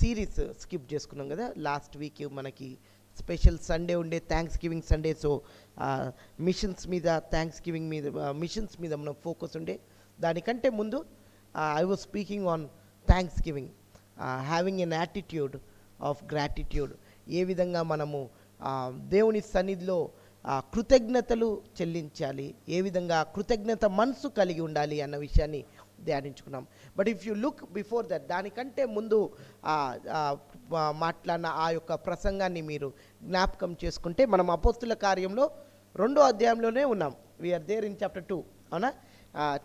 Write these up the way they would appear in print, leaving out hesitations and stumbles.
Series skip చేసుకున్నాం కదా. Last week మనకి స్పెషల్ సండే ఉండే Thanksgiving Sunday. So missions మీద మిషన్స్ మీద మనం ఫోకస్ ఉండే. దానికంటే ముందు I was speaking on Thanksgiving, having an attitude of gratitude. ఏ విధంగా మనము దేవుని సన్నిధిలో కృతజ్ఞతలు చెల్లించాలి, ఏ విధంగా కృతజ్ఞత మనసు కలిగి ఉండాలి అన్న విషయాన్ని ధ్యానించుకున్నాం. But if you look before that, దానికంటే ముందు మాట్లాడిన ఆ యొక్క ప్రసంగాన్ని మీరు జ్ఞాపకం చేసుకుంటే, మనం అపోస్తుల కార్యంలో 2వ అధ్యాయంలోనే ఉన్నాం. వీఆర్ దేర్ ఇన్ చాప్టర్ 2, అవునా?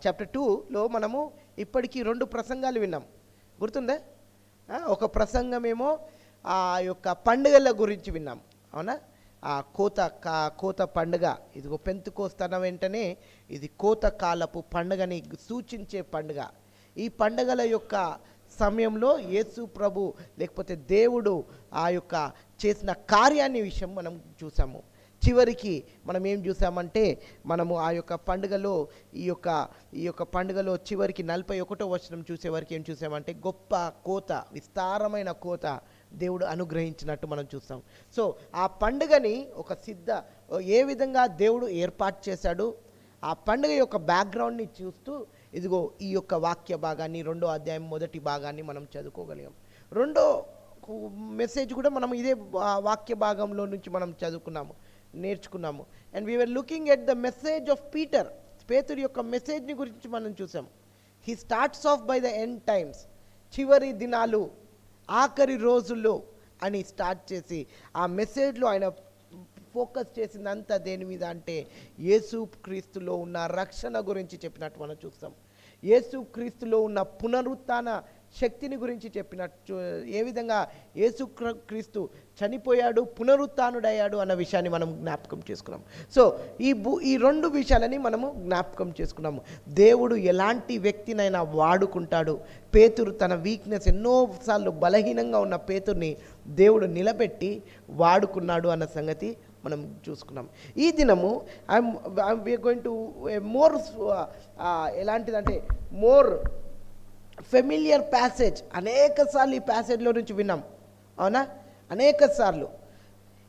చాప్టర్ 2లో మనము ఇప్పటికీ 2 ప్రసంగాలు విన్నాం. గుర్తుందా? ఒక ప్రసంగమేమో ఆ యొక్క పండుగల గురించి విన్నాం, అవునా? కోత పండుగ, ఇదిగో పెంతుకోస్తన వెంటనే ఇది కోత కాలపు పండుగని సూచించే పండుగ. ఈ పండుగల యొక్క సమయంలో యేసు ప్రభు లేకపోతే దేవుడు ఆ యొక్క చేసిన కార్యాన్ని విషయం మనం చూసాము. చివరికి మనం ఏం చూసామంటే, మనము ఆ యొక్క పండుగలో ఈ యొక్క పండుగలో చివరికి 41వ వచనం చూసే వరకు ఏం చూసామంటే, గొప్ప కోత, విస్తారమైన కోత దేవుడు అనుగ్రహించినట్టు మనం చూస్తాం. సో ఆ పండుగని ఏ విధంగా దేవుడు ఏర్పాటు చేశాడు, ఆ పండుగ యొక్క బ్యాక్గ్రౌండ్ని చూస్తూ ఇదిగో ఈ యొక్క వాక్య భాగాన్ని 2వ అధ్యాయం మొదటి భాగాన్ని మనం చదువుకోగలిగాం. 2వ మెసేజ్ కూడా మనం ఇదే వాక్య భాగంలో నుంచి మనం నేర్చుకున్నాము. And we're looking at the message of Peter. పేతురు యొక్క మెసేజ్ని గురించి మనం చూసాం. He starts off by the end times, చివరి దినాలు, ఆఖరి రోజుల్లో అని స్టార్ట్ చేసి ఆ మెసేజ్లో ఆయన ఫోకస్ చేసిందంతా దేని మీద అంటే, యేసు క్రీస్తులో ఉన్న రక్షణ గురించి చెప్పినట్టు మనం చూస్తాం. యేసు క్రీస్తులో ఉన్న పునరుత్థాన శక్తిని గురించి చెప్పినట్టు, ఏ విధంగా యేసు క్రీస్తు చనిపోయాడు, పునరుత్థానుడయ్యాడు అన్న విషయాన్ని మనం జ్ఞాపకం చేసుకున్నాం. సో ఈ 2 విషయాలని మనము జ్ఞాపకం చేసుకున్నాము. దేవుడు ఎలాంటి వ్యక్తినైనా వాడుకుంటాడు. పేతురు తన వీక్నెస్, ఎన్నోసార్లు బలహీనంగా ఉన్న పేతుర్ని దేవుడు నిలబెట్టి వాడుకున్నాడు అన్న సంగతి మనం చూసుకున్నాం. ఈ దినము వీఆర్ గోయింగ్ టు మోర్ ఎలాంటిదంటే మోర్ ఫెమిలియర్ ప్యాసేజ్. అనేక సార్లు ఈ ప్యాసేజ్లో నుంచి విన్నాం, అవునా? అనేక సార్లు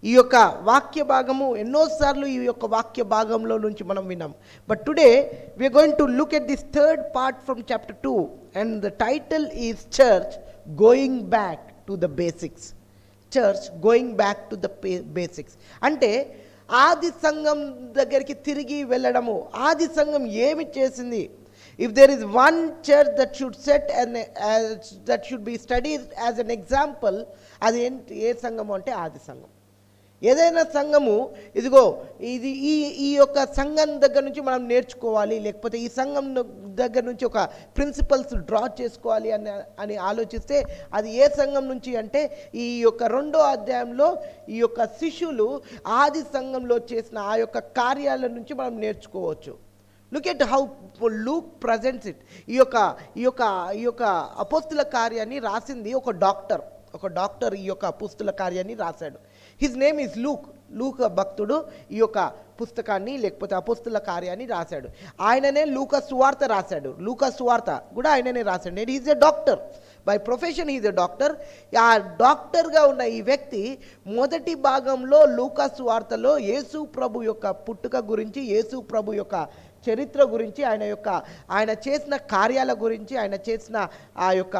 ఈ యొక్క వాక్య భాగము, ఎన్నోసార్లు ఈ యొక్క వాక్య భాగంలో నుంచి మనం విన్నాం. But today we're going to look at this 3rd part from chapter 2 and the title is church going back to the basics. Church going back to the basics అంటే ఆది సంఘం దగ్గరికి తిరిగి వెళ్ళడము. ఆది సంఘం ఏమి చేసింది? If there is one church that should that should be studied as an example, అది ఏ సంఘము అంటే ఆది సంఘం. ఏదైనా సంఘము ఇదిగో ఈ యొక్క సంఘం దగ్గర నుంచి మనం నేర్చుకోవాలి, లేకపోతే ఈ సంఘం దగ్గర నుంచి ఒక ప్రిన్సిపల్స్ డ్రా చేసుకోవాలి అని ఆలోచిస్తే అది ఏ సంఘం నుంచి అంటే, ఈ యొక్క 2వ అధ్యాయంలో ఈ యొక్క శిష్యులు ఆది సంఘంలో చేసిన ఆ యొక్క కార్యాల నుంచి మనం నేర్చుకోవచ్చు. Look at how Luke presents it. ఈ యొక్క అపోస్తుల కార్యాన్ని రాసింది ఒక డాక్టర్ ఈ యొక్క అపోస్తుల కార్యాన్ని రాశాడు. హిజ్ నేమ్ ఈజ్ లూక్ భక్తుడు ఈ యొక్క పుస్తకాన్ని లేకపోతే అపోస్తుల కార్యాన్ని రాశాడు. ఆయననే లూకా సువార్త రాశాడు. లూకా సువార్త కూడా ఆయననే రాశాడు. And is a doctor by profession. Is a doctor. ఆ డాక్టర్గా ఉన్న ఈ వ్యక్తి మొదటి భాగంలో లూకా సువార్తలో యేసు ప్రభు యొక్క పుట్టుక గురించి, యేసు ప్రభు యొక్క చరిత్ర గురించి, ఆయన చేసిన కార్యాల గురించి, ఆయన చేసిన ఆ యొక్క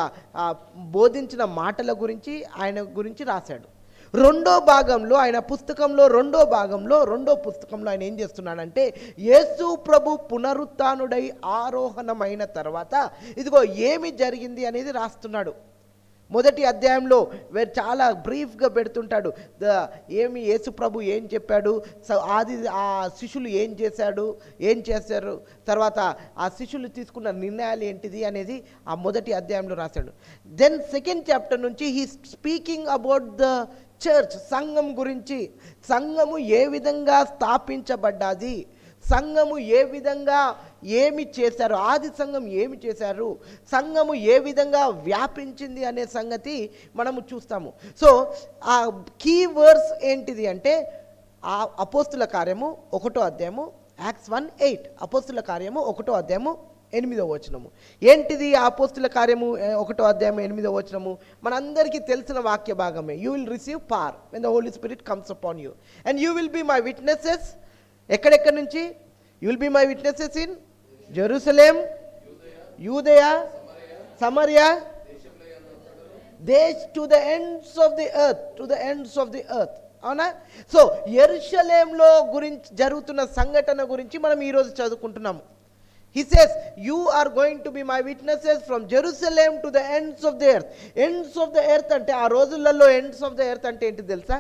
బోధించిన మాటల గురించి ఆయన గురించి రాశాడు. 2వ భాగంలో ఆయన పుస్తకంలో 2వ పుస్తకంలో ఆయన ఏం చేస్తున్నాడంటే, యేసు ప్రభు పునరుత్థానుడై ఆరోహణమైన తర్వాత ఇదిగో ఏమి జరిగింది అనేది రాస్తున్నాడు. మొదటి అధ్యాయంలో చాలా బ్రీఫ్గా పెడుతుంటాడు. ఏమి యేసు ప్రభు ఏం చెప్పాడు, ఆ శిష్యులు ఏం చేశారు, తర్వాత ఆ శిష్యులు తీసుకున్న నిర్ణయాలు ఏంటిది అనేది ఆ మొదటి అధ్యాయంలో రాశాడు. దెన్ 2nd చాప్టర్ నుంచి he speaking about the church, సంఘం గురించి. సంఘము ఏ విధంగా స్థాపించబడ్డాది, సంఘము ఏ విధంగా ఏమి చేశారు, ఆది సంఘం ఏమి చేశారు, సంఘము ఏ విధంగా వ్యాపించింది అనే సంగతి మనము చూస్తాము. సో ఆ కీ వర్స్ ఏంటిది అంటే, ఆ అపోస్తుల కార్యము 1వ అధ్యాయము, Acts 1:8. అపోస్తుల కార్యము 1వ అధ్యాయము 8వ వచనము. ఏంటిది అపోస్తుల కార్యము 1వ అధ్యాయం 8వ వచనము? మనందరికీ తెలిసిన వాక్య భాగమే. You will receive power when the Holy Spirit comes upon you and you will be my witnesses. ఎక్కడెక్కడి నుంచి? You will be my witnesses in Jerusalem, యూదయా, సమరియా, to the ends of the earth, to the ends of the earth. అవునా? So యెరూషలేంలో గురించి జరుగుతున్న సంఘటన గురించి మనం ఈరోజు చదువుకుంటున్నాము. He says, you are going to be my witnesses from Jerusalem to the ends of the earth. Ends of the earth అంటే ఆ రోజులలో ends of the earth అంటే ఏంటి తెలుసా?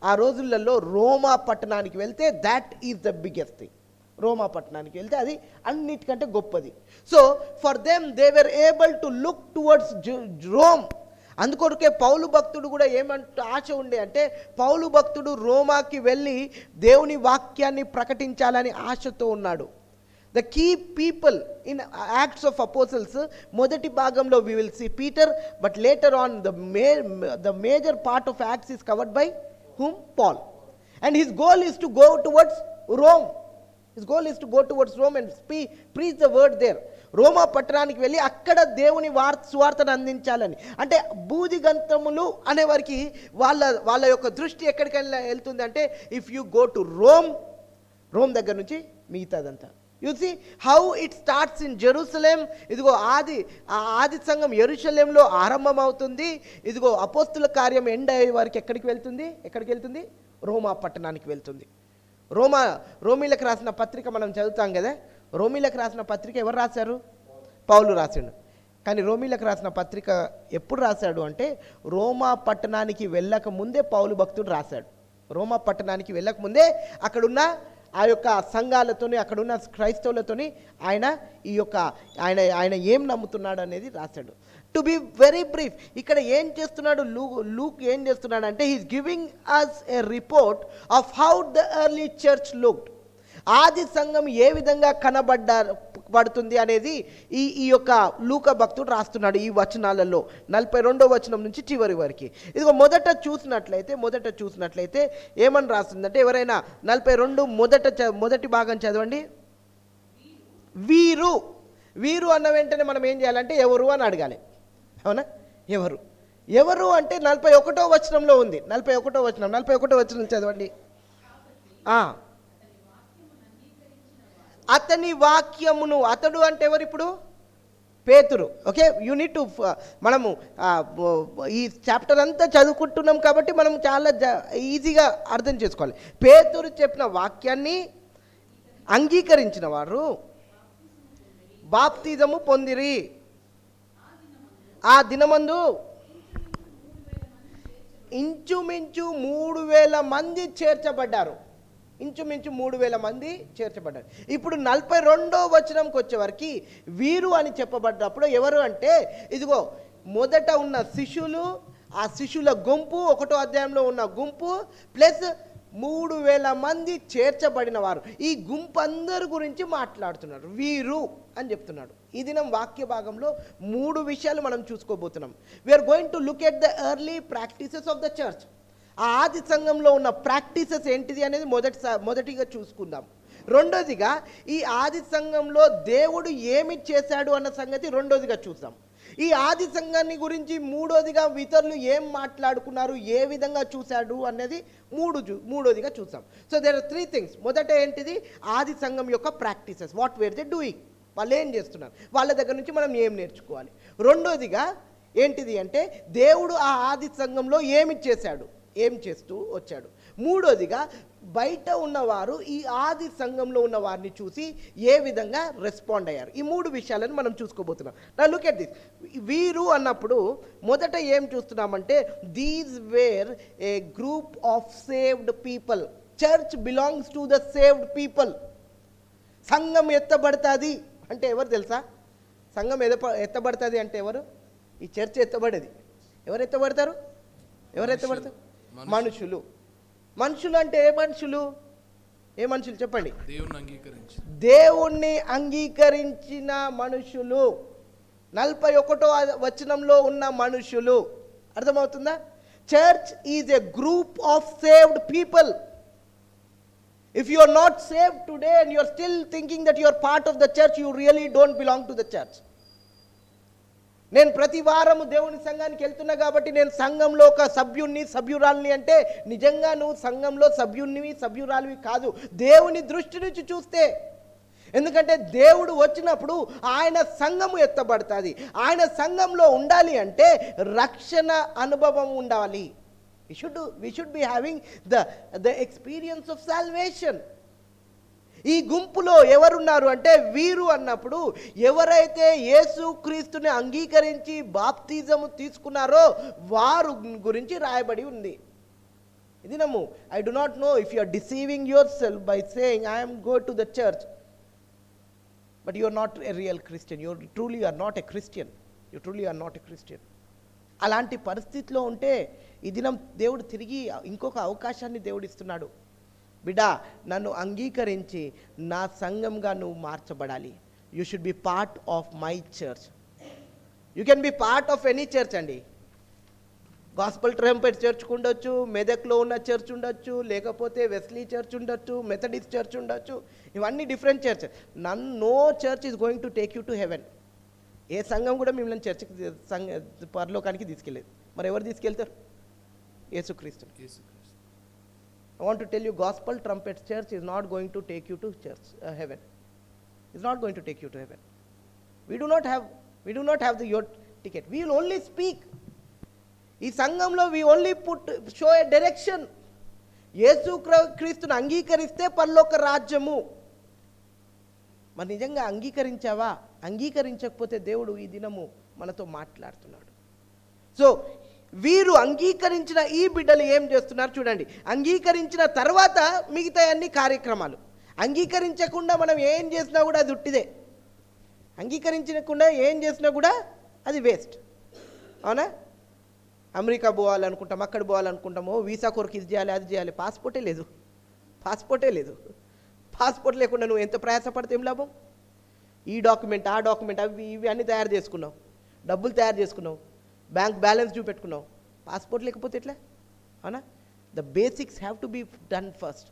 ఆ రోజులలో రోమా పట్టణానికి వెళ్తే that is the biggest thing. రోమా పట్టణానికి వెళ్తే అది అన్నిటికంటే గొప్పది. So for them they were able to look towards Rome. అందుకొరకే పౌలు భక్తుడు కూడా ఏమంటే ఆశ ఉండే అంటే పౌలు భక్తుడు రోమాకి వెళ్ళి దేవుని వాక్యాన్ని ప్రకటించాలని ఆశతో ఉన్నాడు. The key people in Acts of Apostles మొదటి భాగంలో we will see Peter, but later on the major part of Acts is covered by whom? Paul. And his goal is to go towards Rome. His goal is to go towards Rome and preach the word there. రోమా పట్టణానికి వెళ్ళి అక్కడ దేవుని సువార్తను అందించాలని. అంటే బూదిగంతములు అనేవారికి వాళ్ళ యొక్క దృష్టి ఎక్కడికి వెళ్తుంది అంటే if you go to Rome దగ్గర నుంచి మిగతాదంతా. You see how it starts in Jerusalem. ఇదిగో ఆది సంఘం యెరూషలేంలో ఆరంభం అవుతుంది. ఇదిగో అపోస్తుల కార్యం ఎండ్ అయ్యే వారికి ఎక్కడికి వెళ్తుంది? రోమా పట్టణానికి వెళ్తుంది. రోమీలకు రాసిన పత్రిక మనం చదువుతాం కదా. రోమీలకు రాసిన పత్రిక ఎవరు రాశారు? పౌలు రాశాడు. కానీ రోమీలకు రాసిన పత్రిక ఎప్పుడు రాశాడు అంటే రోమా పట్టణానికి వెళ్ళక ముందే పౌలు భక్తుడు రాశాడు. రోమా పట్టణానికి వెళ్ళక ముందే అక్కడున్న ఆ యొక్క సంఘాలతోని, అక్కడున్న క్రైస్తవులతోని ఆయన ఏం నమ్ముతున్నాడు అనేది రాశాడు. టు బి వెరీ బ్రీఫ్, ఇక్కడ ఏం చేస్తున్నాడు లూక్ ఏం చేస్తున్నాడు అంటే he's giving us a report of how the early church looked. ఆది సంఘం ఏ విధంగా కనబడుతుంది అనేది ఈ యొక్క లూకా భక్తుడు రాస్తున్నాడు ఈ వచనాలలో 42వ వచనం నుంచి చివరి వరకు. ఇదిగో మొదట చూసినట్లయితే ఏమని రాస్తుందంటే ఎవరైనా 42 మొదటి భాగం చదవండి. వీరు అన్న వెంటనే మనం ఏం చేయాలంటే ఎవరు అని అడగాలి. అవునా? ఎవరు అంటే 41వ వచనంలో ఉంది. 41వ వచనం చదవండి. అతని వాక్యమును, అతడు అంటే ఎవరు? ఇప్పుడు పేతురు. ఓకే, యూనిట్ మనము ఈ చాప్టర్ అంతా చదువుకుంటున్నాం కాబట్టి మనం చాలా ఈజీగా అర్థం చేసుకోవాలి. పేతురు చెప్పిన వాక్యాన్ని అంగీకరించిన వారు బాప్తిజము పొందిరి. ఆ దినమందు ఇంచుమించు 3000 మంది చేర్చబడ్డారు. ఇప్పుడు 42వ వచనంకి వచ్చేవరకు వీరు అని చెప్పబడ్డప్పుడు ఎవరు అంటే ఇదిగో మొదట ఉన్న శిష్యులు, ఆ శిష్యుల గుంపు, 1వ అధ్యాయంలో ఉన్న గుంపు ప్లస్ 3000 మంది చేర్చబడిన వారు. ఈ గుంపు అందరి గురించి మాట్లాడుతున్నారు. వీరు అని చెప్తున్నాడు. ఈ దినం వాక్య భాగంలో 3 విషయాలు మనం చూసుకోబోతున్నాం. We are going to look at the early practices of the church. ఆ ఆది సంఘంలో ఉన్న ప్రాక్టీసెస్ ఏంటిది అనేది మొదటిగా చూసుకుందాం. రెండోదిగా ఈ ఆది సంఘంలో దేవుడు ఏమి చేశాడు అన్న సంగతి రెండోదిగా చూద్దాం. ఈ ఆది సంఘాన్ని గురించి మూడోదిగా ఇతరులు ఏం మాట్లాడుకున్నారు, ఏ విధంగా చూశాడు అనేది మూడోదిగా చూసాం. So there are 3 things. మొదట ఏంటిది? ఆది సంఘం యొక్క practices, what were they doing, వాళ్ళు ఏం చేస్తున్నారు, వాళ్ళ దగ్గర నుంచి మనం ఏం నేర్చుకోవాలి. రెండోదిగా ఏంటిది అంటే దేవుడు ఆ ఆది సంఘంలో ఏమి చేశాడు, ఏం చేస్తూ వచ్చాడు. మూడోదిగా బయట ఉన్నవారు ఈ ఆది సంఘంలో ఉన్న వారిని చూసి ఏ విధంగా రెస్పాండ్ అయ్యారు. ఈ 3 విషయాలను మనం చూసుకోబోతున్నాం. నా లుక్ ఎట్ దిస్. వీరు అన్నప్పుడు మొదట ఏం చూస్తున్నామంటే these were a group of saved people. Church belongs to the saved people. సంఘం ఎత్తబడుతుంది అంటే ఎవరు తెలుసా? సంఘం ఎత్తబడుతుంది అంటే ఎవరు? ఈ చర్చ్ ఎత్తబడేది. ఎవరు ఎత్తబడతారు? మనుషులు. మనుషులు అంటే ఏ మనుషులు చెప్పండి? దేవుణ్ణి అంగీకరించిన మనుషులు. 41వ వచనంలో ఉన్న మనుషులు. అర్థమవుతుందా? Church is a group of saved people. If you are not saved today and you are still thinking that you are part of the church, you really don't belong to the church. నేను ప్రతి వారము దేవుని సంఘానికి వెళ్తున్నా కాబట్టి నేను సంఘంలో ఒక సభ్యురాల్ని అంటే నిజంగా నువ్వు సంఘంలో సభ్యురాలివి కాదు దేవుని దృష్టి నుంచి చూస్తే. ఎందుకంటే దేవుడు వచ్చినప్పుడు ఆయన సంఘము ఎత్తబడుతుంది. ఆయన సంఘంలో ఉండాలి అంటే రక్షణ అనుభవం ఉండాలి. we should be having the experience of salvation. ఈ గుంపులో ఎవరున్నారు అంటే వీరు అన్నప్పుడు ఎవరైతే యేసు క్రీస్తుని అంగీకరించి బాప్తిజము తీసుకున్నారో వారు గురించి రాయబడి ఉంది. ఇది నమ్ము. I do not know if you are deceiving yourself by saying I am go to the church, but you are not a real Christian. You truly are not a Christian. You truly are not a Christian. అలాంటి పరిస్థితిలో ఉంటే ఈ దినం దేవుడు తిరిగి ఇంకొక అవకాశాన్ని దేవుడు ఇస్తున్నాడు. బిడ్డా, నన్ను అంగీకరించి నా సంఘంగా నువ్వు మార్చబడాలి. You should be part of my church. You can be part of any church అండి. గాస్పల్ ట్రంపెట్ చర్చ్ ఉండొచ్చు, మెదక్లో ఉన్న చర్చ్ ఉండొచ్చు, లేకపోతే వెస్లీ చర్చ్ ఉండొచ్చు, మెథడిస్ట్ చర్చ్ ఉండొచ్చు. ఇవన్నీ different church. No church is going to take you to heaven. ఏ సంఘం కూడా మిమ్మల్ని చర్చికి పరలోకానికి తీసుకెళ్ళేది. మరి ఎవరు తీసుకెళ్తారు? యేసుక్రీస్తు. I want to tell you, Gospel Trumpet Church is not going to take you to heaven. It's not going to take you to heaven. We do not have your ticket. We will only speak. ఈ సంఘంలో we only show a direction. యేసు క్రీస్తును అంగీకరిస్తే పరలోక రాజ్యము. మరి నిజంగా అంగీకరించావా? అంగీకరించకపోతే దేవుడు ఈ దినము మనతో మాట్లాడుతున్నాడు. సో వీరు అంగీకరించిన ఈ బిడ్డలు ఏం చేస్తున్నారు చూడండి. అంగీకరించిన తర్వాత మిగతా అన్ని కార్యక్రమాలు. అంగీకరించకుండా మనం ఏం చేసినా కూడా అది ఉట్టిదే. అంగీకరించకుండా ఏం చేసినా కూడా అది వేస్ట్. అవునా? అమెరికా పోవాలనుకుంటాం, అక్కడ పోవాలనుకుంటామో, వీసా కొరకు ఇది చేయాలి, అది చేయాలి. పాస్పోర్టే లేదు. పాస్పోర్ట్ లేకుండా నువ్వు ఎంత ప్రయాసపడితే ఏం లాభం? ఈ డాక్యుమెంట్, ఆ డాక్యుమెంట్, అవి ఇవి అన్నీ తయారు చేసుకున్నావు, డబ్బులు తయారు చేసుకున్నావు, బ్యాంక్ బ్యాలెన్స్ చూపెట్టుకున్నావు. పాస్పోర్ట్ లేకపోతే ఎట్లా? అవునా? The basics have to be done first.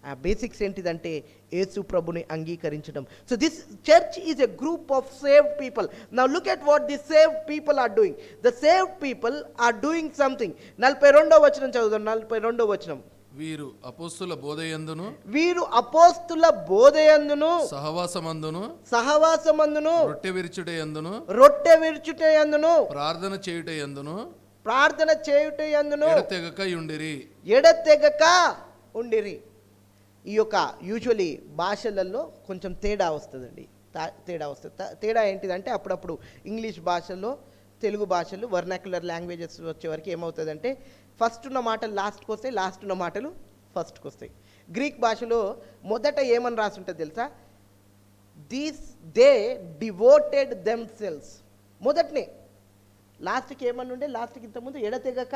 ఆ బేసిక్స్ ఏంటిదంటే యేసు ప్రభుని అంగీకరించడం. So this church is a group of saved people. Now look at what the saved people are doing. The saved people are doing something. 42వ వచనం చదువుదాం. 42వ వచనం. వీరు అపోస్తుల బోధయందును సహవాసమందును రొట్టె విరుచుటయందును ప్రార్థన చేయుటయందును ఎడతెగక ఉండిరి. ఈ యొక్క యూజువలీ భాషలలో కొంచెం తేడా వస్తుందండి. తేడా ఏంటిదంటే అప్పుడప్పుడు ఇంగ్లీష్ భాషలో, తెలుగు భాషలు, వర్నాక్యులర్ లాంగ్వేజెస్ వచ్చేవరకు ఏమవుతుందంటే ఫస్ట్ ఉన్న మాటలు లాస్ట్కి వస్తాయి, లాస్ట్ ఉన్న మాటలు ఫస్ట్కి వస్తాయి. గ్రీక్ భాషలో మొదట ఏమని రాసి ఉంటుంది తెలుసా? They devoted themselves. మొదటనే. లాస్ట్కి ఏమని ఉండే? లాస్ట్కి ఇంతకుముందు ఎడతెగక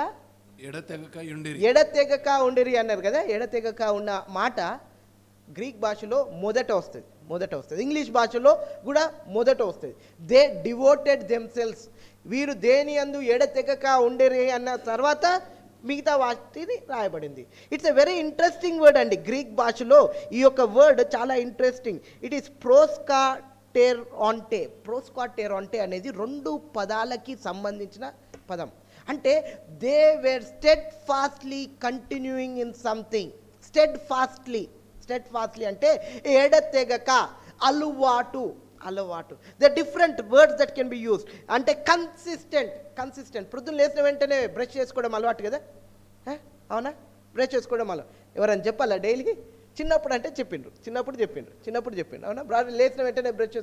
ఉండిరి అన్నారు కదా. ఎడతెగక ఉన్న మాట గ్రీక్ భాషలో మొదట వస్తుంది. ఇంగ్లీష్ భాషలో కూడా మొదట వస్తుంది. They devoted themselves. వీరు దేని యందు ఎడతెగక ఉండేరి అన్న తర్వాత మిగతా వాటిని రాయబడింది. It's a very interesting word అండి. గ్రీక్ భాషలో ఈ యొక్క వర్డ్ చాలా ఇంట్రెస్టింగ్. ఇట్ ఈస్ ప్రోస్కాటెరాంటే అనేది 2 పదాలకి సంబంధించిన పదం. అంటే they were steadfastly continuing in something. Steadfastly అంటే ఎడతెగక, అలవాటు. The different words that can be used. అంటే కన్సిస్టెంట్. ప్రొద్దున లేచిన వెంటనే బ్రష్ చేసుకోవడం అలవాటు కదా. అవునా? బ్రష్ చేసుకోవడం అలవాటు. ఎవరైనా చెప్పాలా డైలీకి? చిన్నప్పుడు అంటే చిన్నప్పుడు చెప్పిండు. అవునా? లేచిన వెంటనే బ్రష్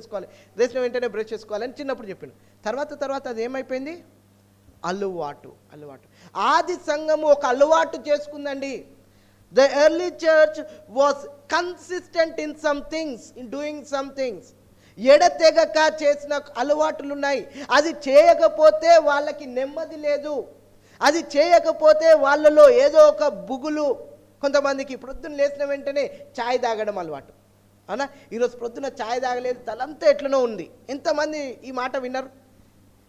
చేసుకోవాలని చిన్నప్పుడు చెప్పిండు. తర్వాత అది ఏమైపోయింది? అలవాటు. ఆది సంఘము ఒక అలవాటు చేసుకుందండి. The early church was consistent in some things, in doing some things. ఎడతెగక చేసిన అలవాటులు ఉన్నాయి. అది చేయకపోతే వాళ్ళకి నెమ్మది లేదు. అది చేయకపోతే వాళ్ళలో ఏదో ఒక బుగులు. కొంతమందికి ప్రొద్దున లేచిన వెంటనే ఛాయ్ తాగడం అలవాటు. అవునా? ఈరోజు ప్రొద్దున ఛాయ్ తాగలేదు, తలంతా ఎట్లనో ఉంది. ఎంతమంది ఈ మాట విన్నారు?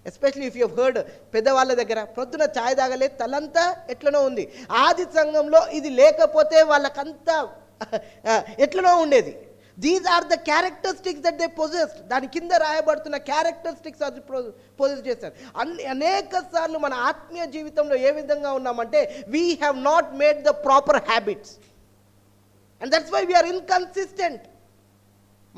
ఎస్పెషలీ ఇఫ్ యూ హర్డ్ పెద్దవాళ్ళ దగ్గర, ప్రొద్దున ఛాయ్ తాగలేదు, తలంతా ఎట్లనో ఉంది. ఆది సంఘంలో ఇది లేకపోతే వాళ్ళకంతా ఎట్లనో ఉండేది. These are the characteristics that they possess. దాని కింద రాయబడుతున్న క్యారెక్టరిస్టిక్స్ అది పొజెస్ చేస్తారు. అనేక సార్లు మన ఆత్మీయ జీవితంలో ఏ విధంగా ఉన్నామంటే we have not made the proper habits and that's why we're inconsistent.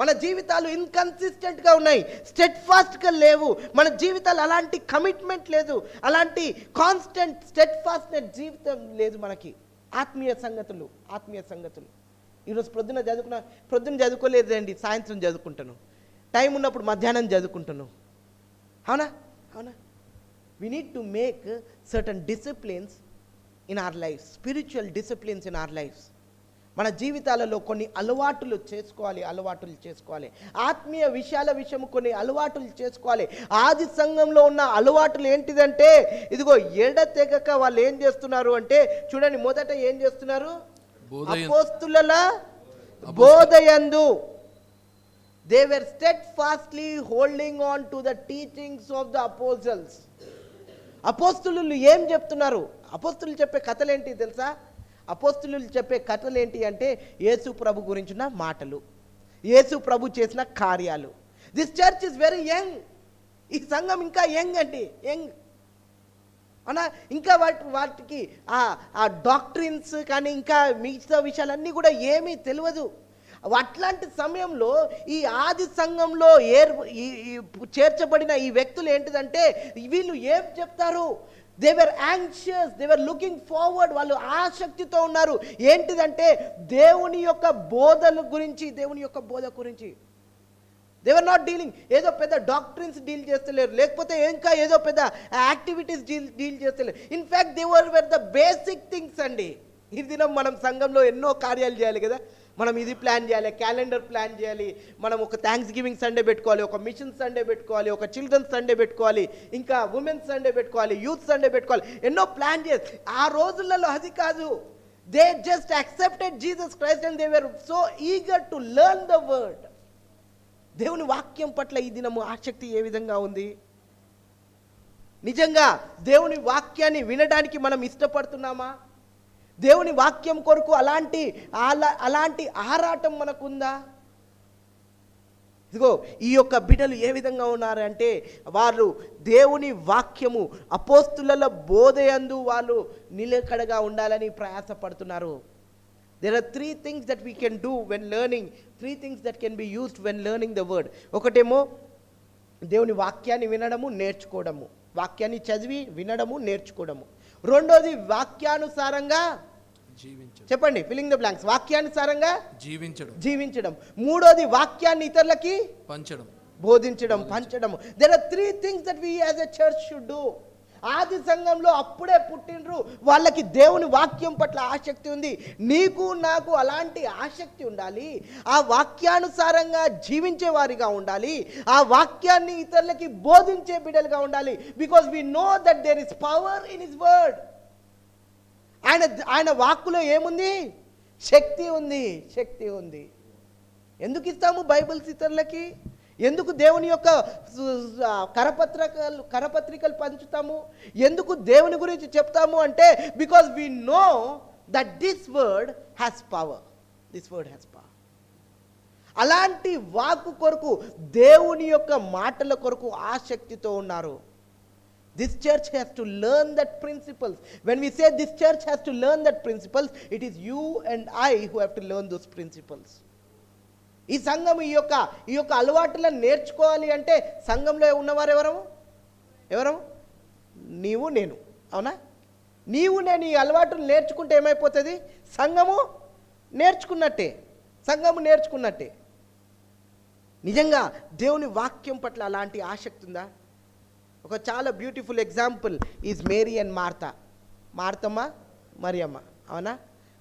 మన జీవితాలు ఇన్కన్సిస్టెంట్గా ఉన్నాయి, స్టెడ్ఫాస్ట్గా లేవు. మన జీవితాలు అలాంటి కమిట్మెంట్ లేదు, అలాంటి కాన్స్టెంట్ స్టెడ్ఫాస్ట్నెస్ జీవితం లేదు మనకి. ఆత్మీయ సంగతులు ఈరోజు పొద్దున్న చదువుకోలేదండి, సాయంత్రం చదువుకుంటాను, టైం ఉన్నప్పుడు మధ్యాహ్నం చదువుకుంటాను. అవునా? We need to make certain disciplines in our life, spiritual disciplines in our life. మన జీవితాలలో కొన్ని అలవాటులు చేసుకోవాలి. ఆత్మీయ విషయము కొన్ని అలవాటులు చేసుకోవాలి. ఆది సంఘంలో ఉన్న అలవాటులు ఏంటిదంటే ఇదిగో ఎడతెగక వాళ్ళు ఏం చేస్తున్నారు అంటే చూడండి, మొదట ఏం చేస్తున్నారు? అపోస్తుల బోధయందు they were steadfastly holding on to the teachings of the apostles. అపోస్తులు ఏం చెప్తున్నారు? అపోస్తులు చెప్పే కథలు ఏంటి తెలుసా? అపోస్తులు చెప్పే కథలు ఏంటి అంటే యేసు ప్రభు గురించిన మాటలు, యేసు ప్రభు చేసిన కార్యాలు. This church is very young. ఈ సంఘం ఇంకా యంగ్ అండి, యంగ్ అనా. ఇంకా వాటికి ఆ డాక్ట్రిన్స్ కానీ ఇంకా మిగతా విషయాలన్నీ కూడా ఏమీ తెలియదు. అట్లాంటి సమయంలో ఈ ఆది సంఘంలో చేర్చబడిన ఈ వ్యక్తులు ఏంటిదంటే వీళ్ళు ఏం చెప్తారు? They were anxious, they were looking forward. వాళ్ళు ఆసక్తితో ఉన్నారు. ఏంటిదంటే దేవుని యొక్క బోధ గురించి. దే వర్ నాట్ డీలింగ్ ఏదో పెద్ద డాక్ట్రిన్స్ డీల్ చేస్తలేరు, లేకపోతే ఇంకా ఏదో పెద్ద యాక్టివిటీస్ డీల్ చేస్తలేరు. In fact they were the basic things అండి. ఈ దినం మనం సంఘంలో ఎన్నో కార్యాలు చేయాలి కదా. మనం ఇది ప్లాన్ చేయాలి, క్యాలెండర్ ప్లాన్ చేయాలి, మనం ఒక థ్యాంక్స్ గివింగ్ సండే పెట్టుకోవాలి, ఒక మిషన్ సండే పెట్టుకోవాలి, ఒక చిల్డ్రన్స్ సండే పెట్టుకోవాలి, ఇంకా ఉమెన్స్ సండే పెట్టుకోవాలి, యూత్ సండే పెట్టుకోవాలి, ఎన్నో ప్లాన్ చేసి. ఆ రోజులలో అది కాదు. They just accepted Jesus Christ and they were so eager to learn the word. దేవుని వాక్యం పట్ల ఈ దినము ఆసక్తి ఏ విధంగా ఉంది? నిజంగా దేవుని వాక్యాన్ని వినడానికి మనం ఇష్టపడుతున్నామా? దేవుని వాక్యం కొరకు అలాంటి ఆరాటం మనకుందా? ఇదిగో ఈ యొక్క బిడ్డలు ఏ విధంగా ఉన్నారు అంటే వాళ్ళు దేవుని వాక్యము అపోస్తుల బోధయందు వాళ్ళు నిలకడగా ఉండాలని ప్రయాసపడుతున్నారు. There are three things that we can do when learning, three things that can be used when learning the word. ఒకటేమో దేవుని వాక్యాన్ని వినడము, నేర్చుకోవడము. వాక్యాన్ని చదివి వినడము, నేర్చుకోవడము. రెండోది వాక్యానుసారంగా చెప్పండి, ఫిల్లింగ్ ద బ్లాంక్స్. వాక్యానుసారంగా జీవించడం. మూడోది వాక్యాన్ని ఇతరులకి బోధించడం, పంచడం. There are three things that we as a church should do. ఆది సంఘంలో అప్పుడే పుట్టినరు, వాళ్ళకి దేవుని వాక్యం పట్ల ఆసక్తి ఉంది. నీకు నాకు అలాంటి ఆసక్తి ఉండాలి. ఆ వాక్యానుసారంగా జీవించే వారిగా ఉండాలి. ఆ వాక్యాన్ని ఇతరులకి బోధించే బిడ్డలుగా ఉండాలి. Because we know that there is power in his word. ఆయన వాక్కులో ఏముంది? శక్తి ఉంది. ఎందుకు ఇస్తాము బైబిల్స్ ఇతరులకి? ఎందుకు దేవుని యొక్క కరపత్రికలు పంచుతాము? ఎందుకు దేవుని గురించి చెప్తాము అంటే because we know that this word has power. అలాంటి వాక్కు కొరకు, దేవుని యొక్క మాటల కొరకు ఆసక్తితో ఉన్నారు. This church has to learn that principles. When we say this church has to learn that principles, it is you and I who have to learn those principles. ఈ సంఘం ఈ యొక్క అలవాట్లను నేర్చుకోవాలి అంటే సంఘంలో ఉన్నవారు ఎవరు? నీవు నేను. అవునా? నీవు నేను ఈ అలవాటును నేర్చుకుంటే ఏమైపోతుంది? సంఘము నేర్చుకున్నట్టే. నిజంగా దేవుని వాక్యం పట్ల అలాంటి ఆసక్తి ఉందా? ఒక చాలా beautiful example is Mary and మార్తమ్మ మరియమ్మ. అవునా?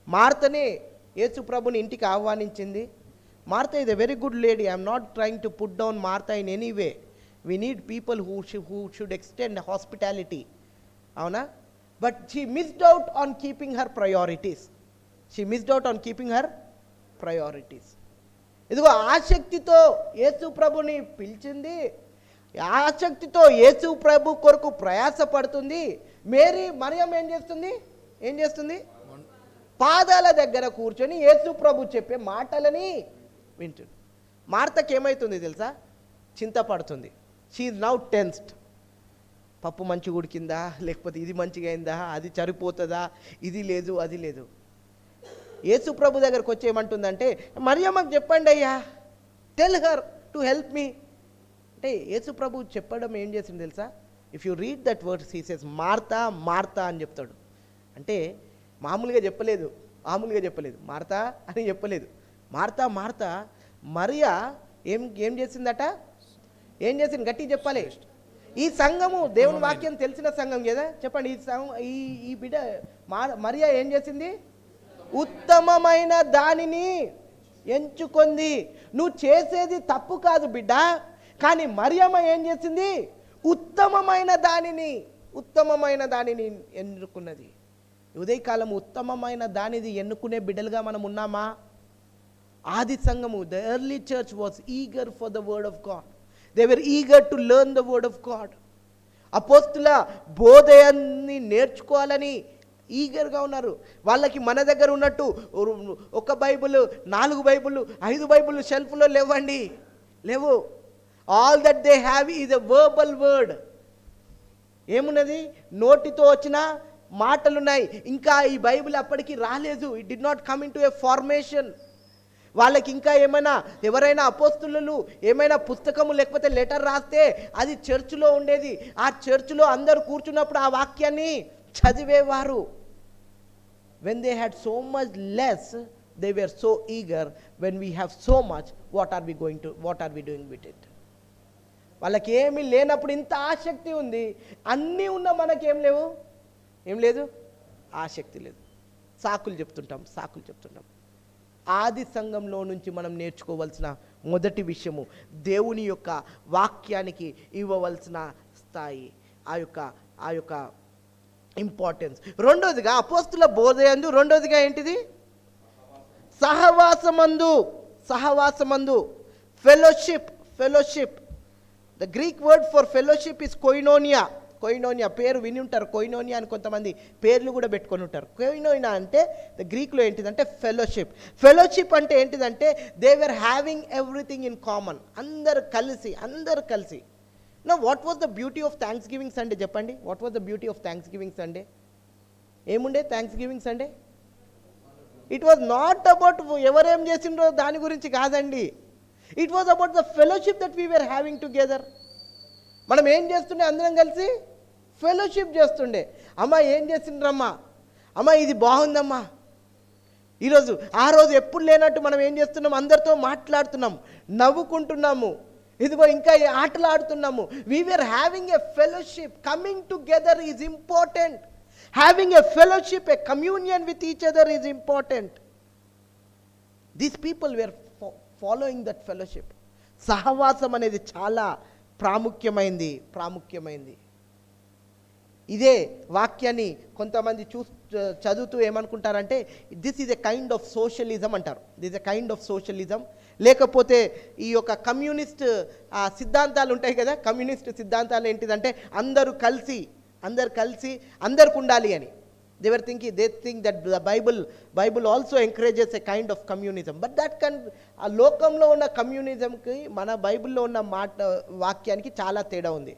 మార్తనే యేసు ప్రభుని ఇంటికి ఆహ్వానించింది. Martha is a very good lady. I am not trying to put down Martha in any way. We need people who should extend hospitality. Avana? But she missed out on keeping her priorities. ఇదిగో ఆసక్తితో యేసు ప్రభుని పిలిచింది, ఆసక్తితో యేసు ప్రభు కొరకు ప్రయాసపడుతుంది. మరియమ్మ ఏం చేస్తుంది? పాదాల దగ్గర కూర్చొని యేసు ప్రభు చెప్పే మాటలని వింటుంది. మార్తకి ఏమవుతుంది తెలుసా? చింతపడుతుంది. She's now tensed. పప్పు మంచిగా ఉడికిందా, లేకపోతే ఇది మంచిగా అయిందా, అది సరిపోతుందా, ఇది లేదు అది లేదు. యేసు ప్రభు దగ్గరకు వచ్చి ఏమంటుందంటే, మరియమ్మకు చెప్పండి అయ్యా, tell her to help me అంటే యేసు ప్రభు చెప్పడం ఏం చేసింది తెలుసా? If you read that words he says Martha Martha అని చెప్తాడు. అంటే మామూలుగా చెప్పలేదు, మార్తా అని చెప్పలేదు. Martha Martha. మరియా ఏం చేసిందట? ఏం చేసింది? గట్టి చెప్పాలి. ఈ సంఘము దేవుని వాక్యం తెలిసిన సంఘం కదా, చెప్పండి. ఈ సంఘం ఈ బిడ్డ మరియా ఏం చేసింది? ఉత్తమమైన దానిని ఎంచుకుంది. నువ్వు చేసేది తప్పు కాదు బిడ్డ, కానీ మరియమ్మ ఏం చేసింది? ఉత్తమమైన దానిని ఎన్నుకున్నది. ఉదయకాలం ఉత్తమమైన దానిది ఎన్నుకునే బిడ్డలుగా మనం ఉన్నామా? ఆది సంఘము, the early church was eager for the word of God. They were eager to learn the word of God. అపోస్తుల బోధయాన్ని నేర్చుకోవాలని ఈగర్గా ఉన్నారు. వాళ్ళకి మన దగ్గర ఉన్నట్టు ఒక బైబుల్, 4 బైబుల్, 5 బైబుల్ షెల్ఫ్లో లేవు. All that they have is a verbal word. ఏమున్నది? నోటితో వచ్చిన మాటలున్నాయి. ఇంకా ఈ బైబిల్ అప్పటికి రాలేదు. It did not come in to a formation. వాళ్ళకి ఇంకా ఎవరైనా అపోస్తులు ఏమైనా పుస్తకము లేకపోతే లెటర్ రాస్తే అది చర్చిలో ఉండేది. ఆ చర్చిలో అందరూ కూర్చున్నప్పుడు ఆ వాక్యాన్ని చదివేవారు. when they had so much less, they were so eager. when we have so much, what are we doing with it? వాళ్ళకి ఏమీ లేనప్పుడు ఇంత ఆసక్తి ఉంది, అన్నీ ఉన్న మనకేం లేదు, ఆసక్తి లేదు. సాకులు చెప్తుంటాం. ఆది సంఘంలో నుంచి మనం నేర్చుకోవాల్సిన మొదటి విషయము దేవుని యొక్క వాక్యానికి ఇవ్వవలసిన స్థాయి, ఆ యొక్క ఇంపార్టెన్స్. రెండోదిగా అపోస్తుల బోధయందు, రెండోదిగా ఏంటిది? సహవాసమందు fellowship. The Greek word for fellowship is koinonia. పేరు విని ఉంటారు. కొయినోనియా అని కొంతమంది పేర్లు కూడా పెట్టుకొని ఉంటారు. కొయినోనియా అంటే ద గ్రీక్లో ఏంటిదంటే ఫెలోషిప్ అంటే ఏంటిదంటే they were having everything in common. అందరు కలిసి. Now what was the beauty of Thanksgiving Sunday? చెప్పండి, what was the beauty of Thanksgiving Sunday? ఏముండే Thanksgiving Sunday? It was not about ఎవరేం చేసిండ్రో దాని గురించి కాదండి. It was about the fellowship that we were having together. మనం ఏం చేస్తుండే? అందరం కలిసి ఫెలోషిప్ చేస్తుండే. అమ్మ ఏం చేసిండ్రమ్మా, అమ్మ ఇది బాగుందమ్మా. ఈరోజు ఆ రోజు ఎప్పుడు లేనట్టు మనం ఏం చేస్తున్నాం? అందరితో మాట్లాడుతున్నాం, నవ్వుకుంటున్నాము, ఇదిగో ఇంకా ఆటలు ఆడుతున్నాము. we were having a fellowship. coming together is important. having a fellowship, a communion with each other is important. these people were following that fellowship. సహవాసం అనేది చాలా ప్రాముఖ్యమైంది. ఇదే వాక్యాన్ని కొంతమంది చదువుతూ ఏమనుకుంటారంటే this is a kind of socialism అంటారు. This a kind of socialism. లేకపోతే ఈ యొక్క కమ్యూనిస్ట్ సిద్ధాంతాలు ఉంటాయి కదా, కమ్యూనిస్ట్ సిద్ధాంతాలు ఏంటిదంటే అందరూ కలిసి అందరికి ఉండాలి అని. they think that the bible also encourages a kind of communism, but that can ఆ లోకంలో ఉన్న కమ్యూనిజంకి మన బైబిల్లో ఉన్న వాక్యానికి చాలా తేడా ఉంది.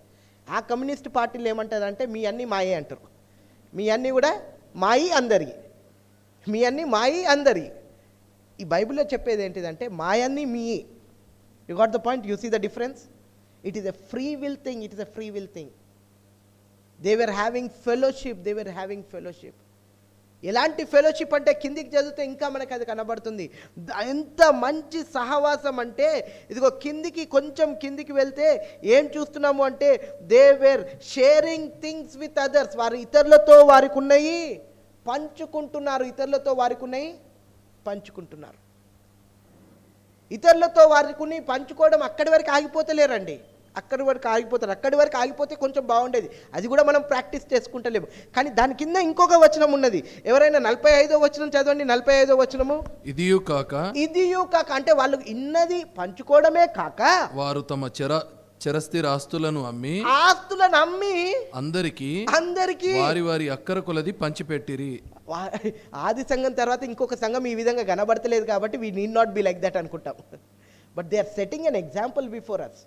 ఆ కమ్యూనిస్ట్ పార్టీలు ఏమంటారంటే మీ అన్నీ మాయే అంటారు. మీ అన్నీ కూడా మాయి అందరి. ఈ బైబిల్లో చెప్పేది ఏంటిదంటే మాయన్నీ మీ. You got the point? You see the difference? It is a free will thing. They were having fellowship. ఎలాంటి ఫెలోషిప్ అంటే కిందికి చదివితే ఇంకా మనకు అది కనబడుతుంది. ఎంత మంచి సహవాసం అంటే ఇదిగో కొంచెం కిందికి వెళ్తే ఏం చూస్తున్నాము అంటే they were sharing things with others. వారు ఇతరులతో వారికి ఉన్నాయి పంచుకుంటున్నారు. ఇతరులతో వారికి పంచుకోవడం అక్కడి వరకు ఆగిపోతలేరండి. అక్కడి వరకు ఆగిపోతే కొంచెం బాగుండేది. అది కూడా మనం ప్రాక్టీస్ చేసుకుంటలేము. కానీ దాని కింద ఇంకొక వచనం ఉన్నది. ఎవరైనా 45వ వచనం చదవండి. 45వ వచనము. ఇదియు కాక అంటే వాళ్ళు ఇన్నది పంచుకోవడమే కాక వారు చరస్థిర ఆస్తులను అమ్మి ఆస్తులను అమ్మి అందరికి అందరికీ వారి వారి అక్కర కొలది పంచిపెట్టిరి. ఆది సంఘం తర్వాత ఇంకొక సంఘం ఈ విధంగా కనబడతలేదు కాబట్టి we need not be like that అనుకుంటాం. But they are setting an example before us.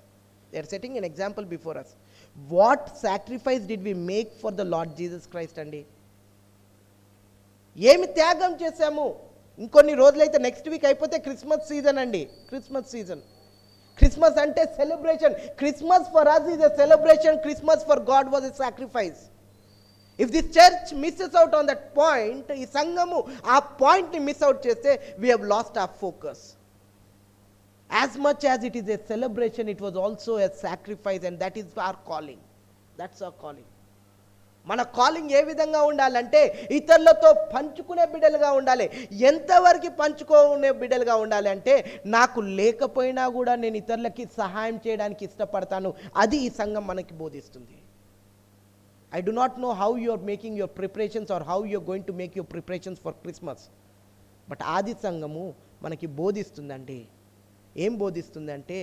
They are setting an example before us. What sacrifice did we make for the Lord Jesus Christ అండి? ఏమి త్యాగం చేశాము? ఇంకొన్ని రోజులైతే next week అయిపోతే Christmas season అండి. Christmas season. Christmas అంటే celebration. Christmas for us is a celebration. Christmas for God was a sacrifice. If this church misses out on that point, ఈ సంఘము ఆ పాయింట్ని మిస్ అవుట్ చేస్తే we have lost our focus. As much as it is a celebration, it was also a sacrifice, and that is our calling. That's our calling. మన calling ఏ విధంగా ఉండాలంటే ఇతరులతో పంచుకునే బిడ్డలుగా ఉండాలి. ఎంతవరకు పంచుకునే బిడ్డలుగా ఉండాలి అంటే నాకు లేకపోయినా కూడా నేను ఇతరులకి సహాయం చేయడానికి ఇష్టపడతాను. అది ఈ సంఘం మనకి బోధిస్తుంది. I do not know how you are making your preparations or how you are going to make your preparations for Christmas. But ఆది సంఘము మనకి బోధిస్తుందండి. ఏం బోధిస్తుందంటే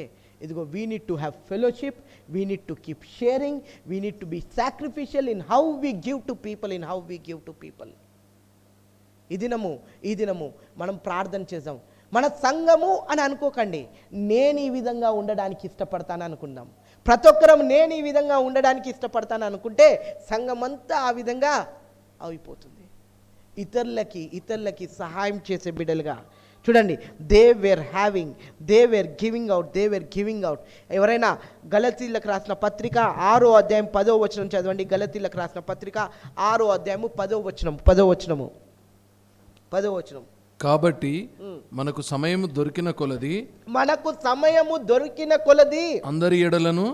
ఇదిగో we need to have fellowship, we need to keep sharing, we need to be sacrificial in how we give to people, in how we give to people. ఈ దినము మనం ప్రార్థన చేద్దాం. మన సంఘము అని అనుకోకండి, నేను ఈ విధంగా ఉండడానికి ఇష్టపడతాను అనుకుందాం. ప్రతి ఒక్కరం నేను ఈ విధంగా ఉండడానికి ఇష్టపడతాను అనుకుంటే సంఘం అంతా ఆ విధంగా అయిపోతుంది. ఇతరులకి సహాయం చేసే బిడ్డలుగా చూడండి. They were giving out. ఎవరైనా గలతీలకు రాసిన పత్రిక 6వ అధ్యాయం 10వ వచనం చదవండి. గలతీలకు రాసిన పత్రిక 6వ అధ్యాయము 10వ వచనం. కాబట్టి మనకు సమయము దొరికిన కొలది అందరి ఎడలను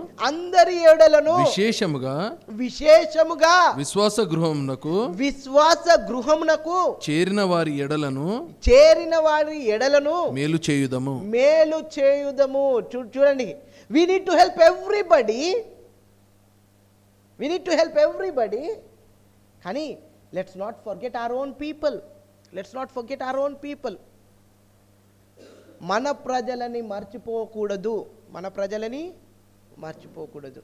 విశేషముగా విశ్వాస గృహమునకు చేరిన వారి ఎడలను మేలు చేయుదము. చూడండి, we need to help everybody. కానీ let's not forget our own people. మన ప్రజలని మర్చిపోకూడదు.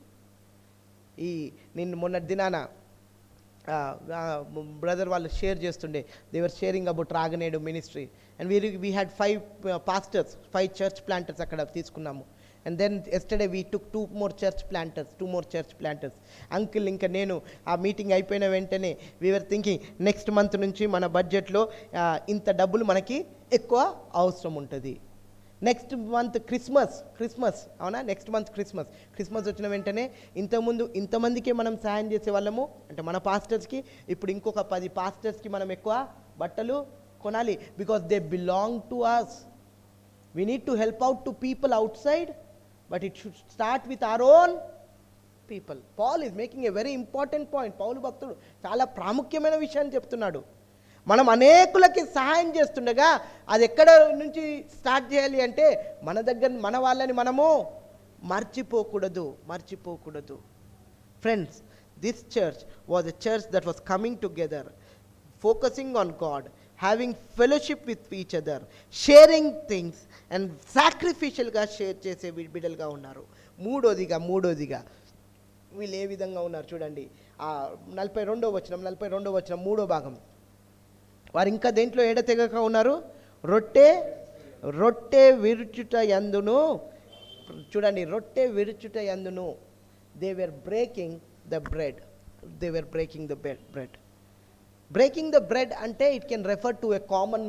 ఈ నిన్న మొన్నటి దినాన బ్రదర్ వాళ్ళు షేర్ చేస్తుండే, దే వర్ షేరింగ్ అబౌట్ రాగనేడు ministry. And we had 5 pastors, 5 church planters అక్కడ తీసుకున్నాము. And then yesterday we took 2 more church planters. Uncle ఇంకా నేను ఆ మీటింగ్ అయిపోయిన వెంటనే we were thinking next month నుంచి మన బడ్జెట్లో ఇంత డబ్బులు మనకి ఎక్కువ అవసరం ఉంటుంది. నెక్స్ట్ మంత్ క్రిస్మస్ అవునా, నెక్స్ట్ మంత్ క్రిస్మస్ వచ్చిన వెంటనే ఇంతకుముందు ఇంతమందికే మనం సహాయం చేసే వాళ్ళము అంటే మన పాస్టర్స్కి, ఇప్పుడు ఇంకొక 10 పాస్టర్స్కి మనం ఎక్కువ బట్టలు కొనాలి. Because they belong to us. We need to help out to people outside, but it should start with our own people. Paul is making a very important point. పౌలు భక్తుడు చాలా ప్రాముఖ్యమైన విషయాన్ని చెప్తున్నాడు. మనం అనేకులకి సహాయం చేస్తుండగా అది ఎక్కడ నుంచి స్టార్ట్ చేయాలి అంటే మన వాళ్ళని మనము మర్చిపోకూడదు. Friends, this church was a church that was coming together, focusing on God, having fellowship with each other, sharing things and sacrificialగా షేర్ చేసే బిడ్డలుగా ఉన్నారు. మూడోదిగా వీళ్ళు ఏ విధంగా ఉన్నారు చూడండి. 42వ వచనం 3వ భాగం. వారు ఇంకా దేంట్లో ఎడతెగక ఉన్నారు? రొట్టె విరుచుట యందును. చూడండి, రొట్టె విరుచుట యందును they were breaking the bread. Breaking the bread అంటే it can refer to a common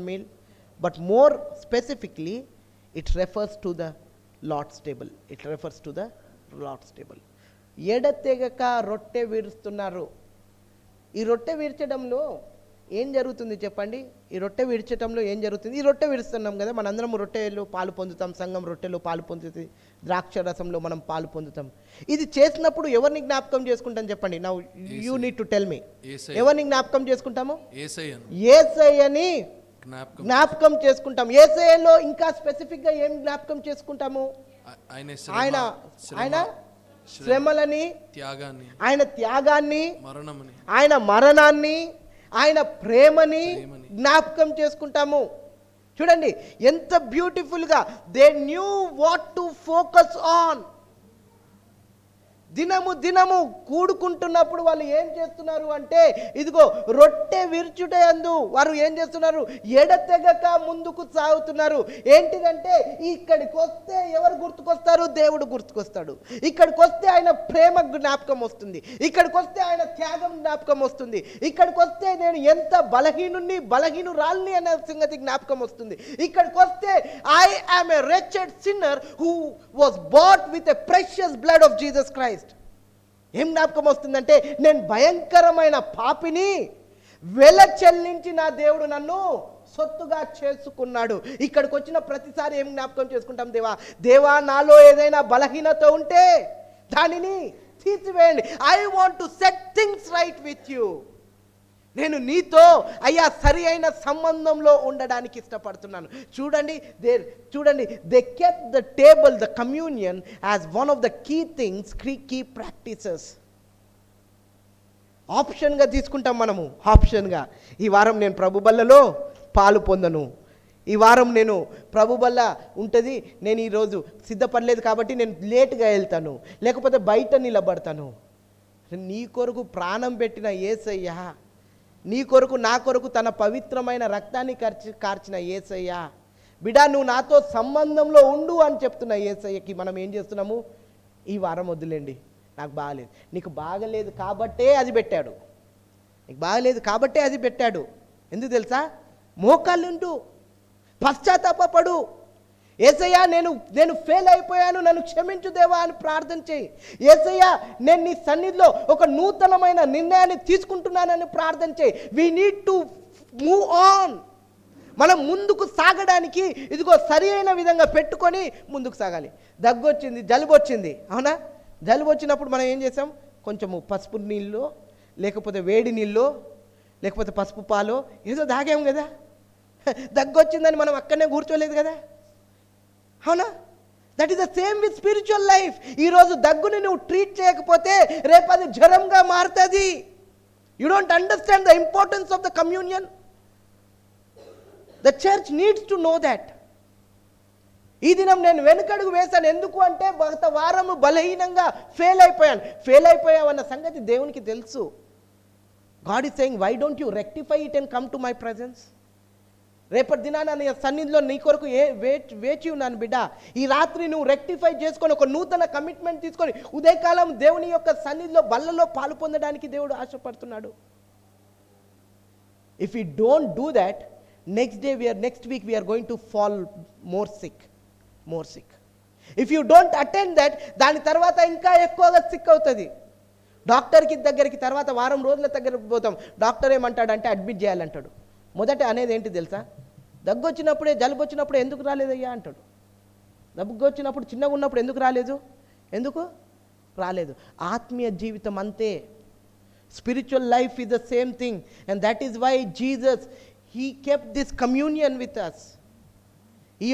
meal, but more specifically it refers to the Lord's table. ఎడతెగక రొట్టె విరుస్తున్నారు. ఈ రొట్టె విరచడంలో ఏం జరుగుతుంది చెప్పండి? ఈ రొట్టె విరుస్తున్నాం కదా, మనందరం రొట్టెలో పాలు పొందుతాం, సంఘం రొట్టెలో పాలు పొందుతుంది, ద్రాక్ష రసంలో మనం పాలు పొందుతాం. ఇది చేసినప్పుడు ఎవరిని జ్ఞాపకం చేసుకుంటాం చెప్పండి? Now you need to tell me. ఎవరిని జ్ఞాపకం చేసుకుంటాము? యేసయ్యని జ్ఞాపకం చేసుకుంటాం. యేసయ్యలో ఇంకా స్పెసిఫిక్ గా ఏం జ్ఞాపకం చేసుకుంటాము? ఆయన శ్రమలని, ఆయన త్యాగాన్ని, ఆయన మరణాన్ని, ఆయన ప్రేమని జ్ఞాపకం చేసుకుంటాము. చూడండి ఎంత బ్యూటిఫుల్గా they knew what to focus on. దినము కూడుకుంటున్నప్పుడు వాళ్ళు ఏం చేస్తున్నారు అంటే, ఇదిగో రొట్టె విరుచుట యందు వారు ఏం చేస్తున్నారు, ఎడతెగక ముందుకు సాగుతున్నారు. ఏంటిదంటే ఇక్కడికి వస్తే ఎవరు గుర్తుకొస్తారు, దేవుడు గుర్తుకొస్తాడు. ఇక్కడికి వస్తే ఆయన ప్రేమ జ్ఞాపకం వస్తుంది, ఇక్కడికి వస్తే ఆయన త్యాగం జ్ఞాపకం వస్తుంది, ఇక్కడికి వస్తే నేను ఎంత బలహీనురాల్ని అనే సంగతి జ్ఞాపకం వస్తుంది. ఇక్కడికి వస్తే I am a wretched sinner who was bought with a precious blood of Jesus Christ. ఏం జ్ఞాపకం వస్తుందంటే, నేను భయంకరమైన పాపిని, వెల చెల్లించి నా దేవుడు నన్ను సొత్తుగా చేసుకున్నాడు. ఇక్కడికి వచ్చిన ప్రతిసారి ఏం జ్ఞాపకం చేసుకుంటాం, దేవా నాలో ఏదైనా బలహీనత ఉంటే దానిని తీసివేయండి. I want to set things right with you. నేను నీతో అయ్యా సరి అయిన సంబంధంలో ఉండడానికి ఇష్టపడుతున్నాను. చూడండి they kept the table, the communion as one of the key things, key practices. ఆప్షన్గా తీసుకుంటాం మనము, ఆప్షన్గా. ఈ వారం నేను ప్రభు బల్లలో పాలు పొందను, ఈ వారం నేను ప్రభు బల్ల ఉంటుంది, నేను ఈరోజు సిద్ధపడలేదు కాబట్టి నేను లేట్గా వెళ్తాను, లేకపోతే బయట నిలబడతాను. నీ కొరకు ప్రాణం పెట్టిన యేసయ్య, నీ కొరకు నా కొరకు తన పవిత్రమైన రక్తాన్ని కార్చిన యేసయ్య, బిడా నువ్వు నాతో సంబంధంలో ఉండు అని చెప్తున్న యేసయ్యకి మనం ఏం చేస్తున్నాము, ఈ వారం వద్దులేండి నాకు బాగలేదు. నీకు బాగలేదు కాబట్టే అది పెట్టాడు, నీకు బాగలేదు కాబట్టే అది పెట్టాడు. ఎందుకు తెలుసా, మోకాళ్ళుంటూ పశ్చాత్తాపపడు. యేసయ్యా నేను ఫెయిల్ అయిపోయాను, నన్ను క్షమించు దేవా అని ప్రార్థన చేయి. యేసయ్యా నేను నీ సన్నిధిలో ఒక నూతనమైన నిర్ణయాన్ని తీసుకుంటున్నానని ప్రార్థన చేయి. We need to move on. మనం ముందుకు సాగడానికి ఇదిగో సరి అయిన విధంగా పెట్టుకొని ముందుకు సాగాలి. దగ్గు వచ్చింది, జలుబు వచ్చింది, అవునా? జలుబు వచ్చినప్పుడు మనం ఏం చేసాం, కొంచెము పసుపు నీళ్ళు, లేకపోతే వేడి నీళ్ళు, లేకపోతే పసుపు పాలు ఏదో తాగాం కదా. దగ్గు వచ్చిందని మనం అక్కడనే కూర్చోలేదు కదా, అవునా? That is the same with spiritual life. ఈరోజు దగ్గుని నువ్వు ట్రీట్ చేయకపోతే రేపు అది జ్వరంగా మారుతుంది. You don't understand the importance of the communion. The church needs to know that. ఈ దినం నేను వెనుకడుగు వేశాను, ఎందుకు అంటే గత వారము బలహీనంగా ఫెయిల్ అయిపోయావన్న సంగతి దేవునికి తెలుసు. God is saying, why don't you rectify it and come to my presence. రేపటి దినాన నీ సన్నిధిలో నీ కొరకు వేచి ఉన్నాను బిడ్డ. ఈ రాత్రి నువ్వు రెక్టిఫై చేసుకొని ఒక నూతన కమిట్మెంట్ తీసుకొని ఉదయకాలం దేవుని యొక్క సన్నిధిలో బల్లలో పాలు పొందడానికి దేవుడు ఆశపడుతున్నాడు. If you don't do that, next week we're going to fall more sick. If you don't attend that, దాని తర్వాత ఇంకా ఎక్కువగా సిక్ అవుతుంది. డాక్టర్కి దగ్గరికి తర్వాత వారం రోజుల దగ్గరికి పోతాం, డాక్టర్ ఏమంటాడంటే అడ్మిట్ చేయాలంటాడు. మొదట అనేది ఏంటి తెలుసా, దగ్గు వచ్చినప్పుడే, జలుబు వచ్చినప్పుడు ఎందుకు రాలేదయ్యా అంటాడు. దగ్గు వచ్చినప్పుడు చిన్నగా ఉన్నప్పుడు ఎందుకు రాలేదు. ఆత్మీయ జీవితం అంతే. Spiritual life is the same thing, and that is why Jesus he kept this communion with us. ఈ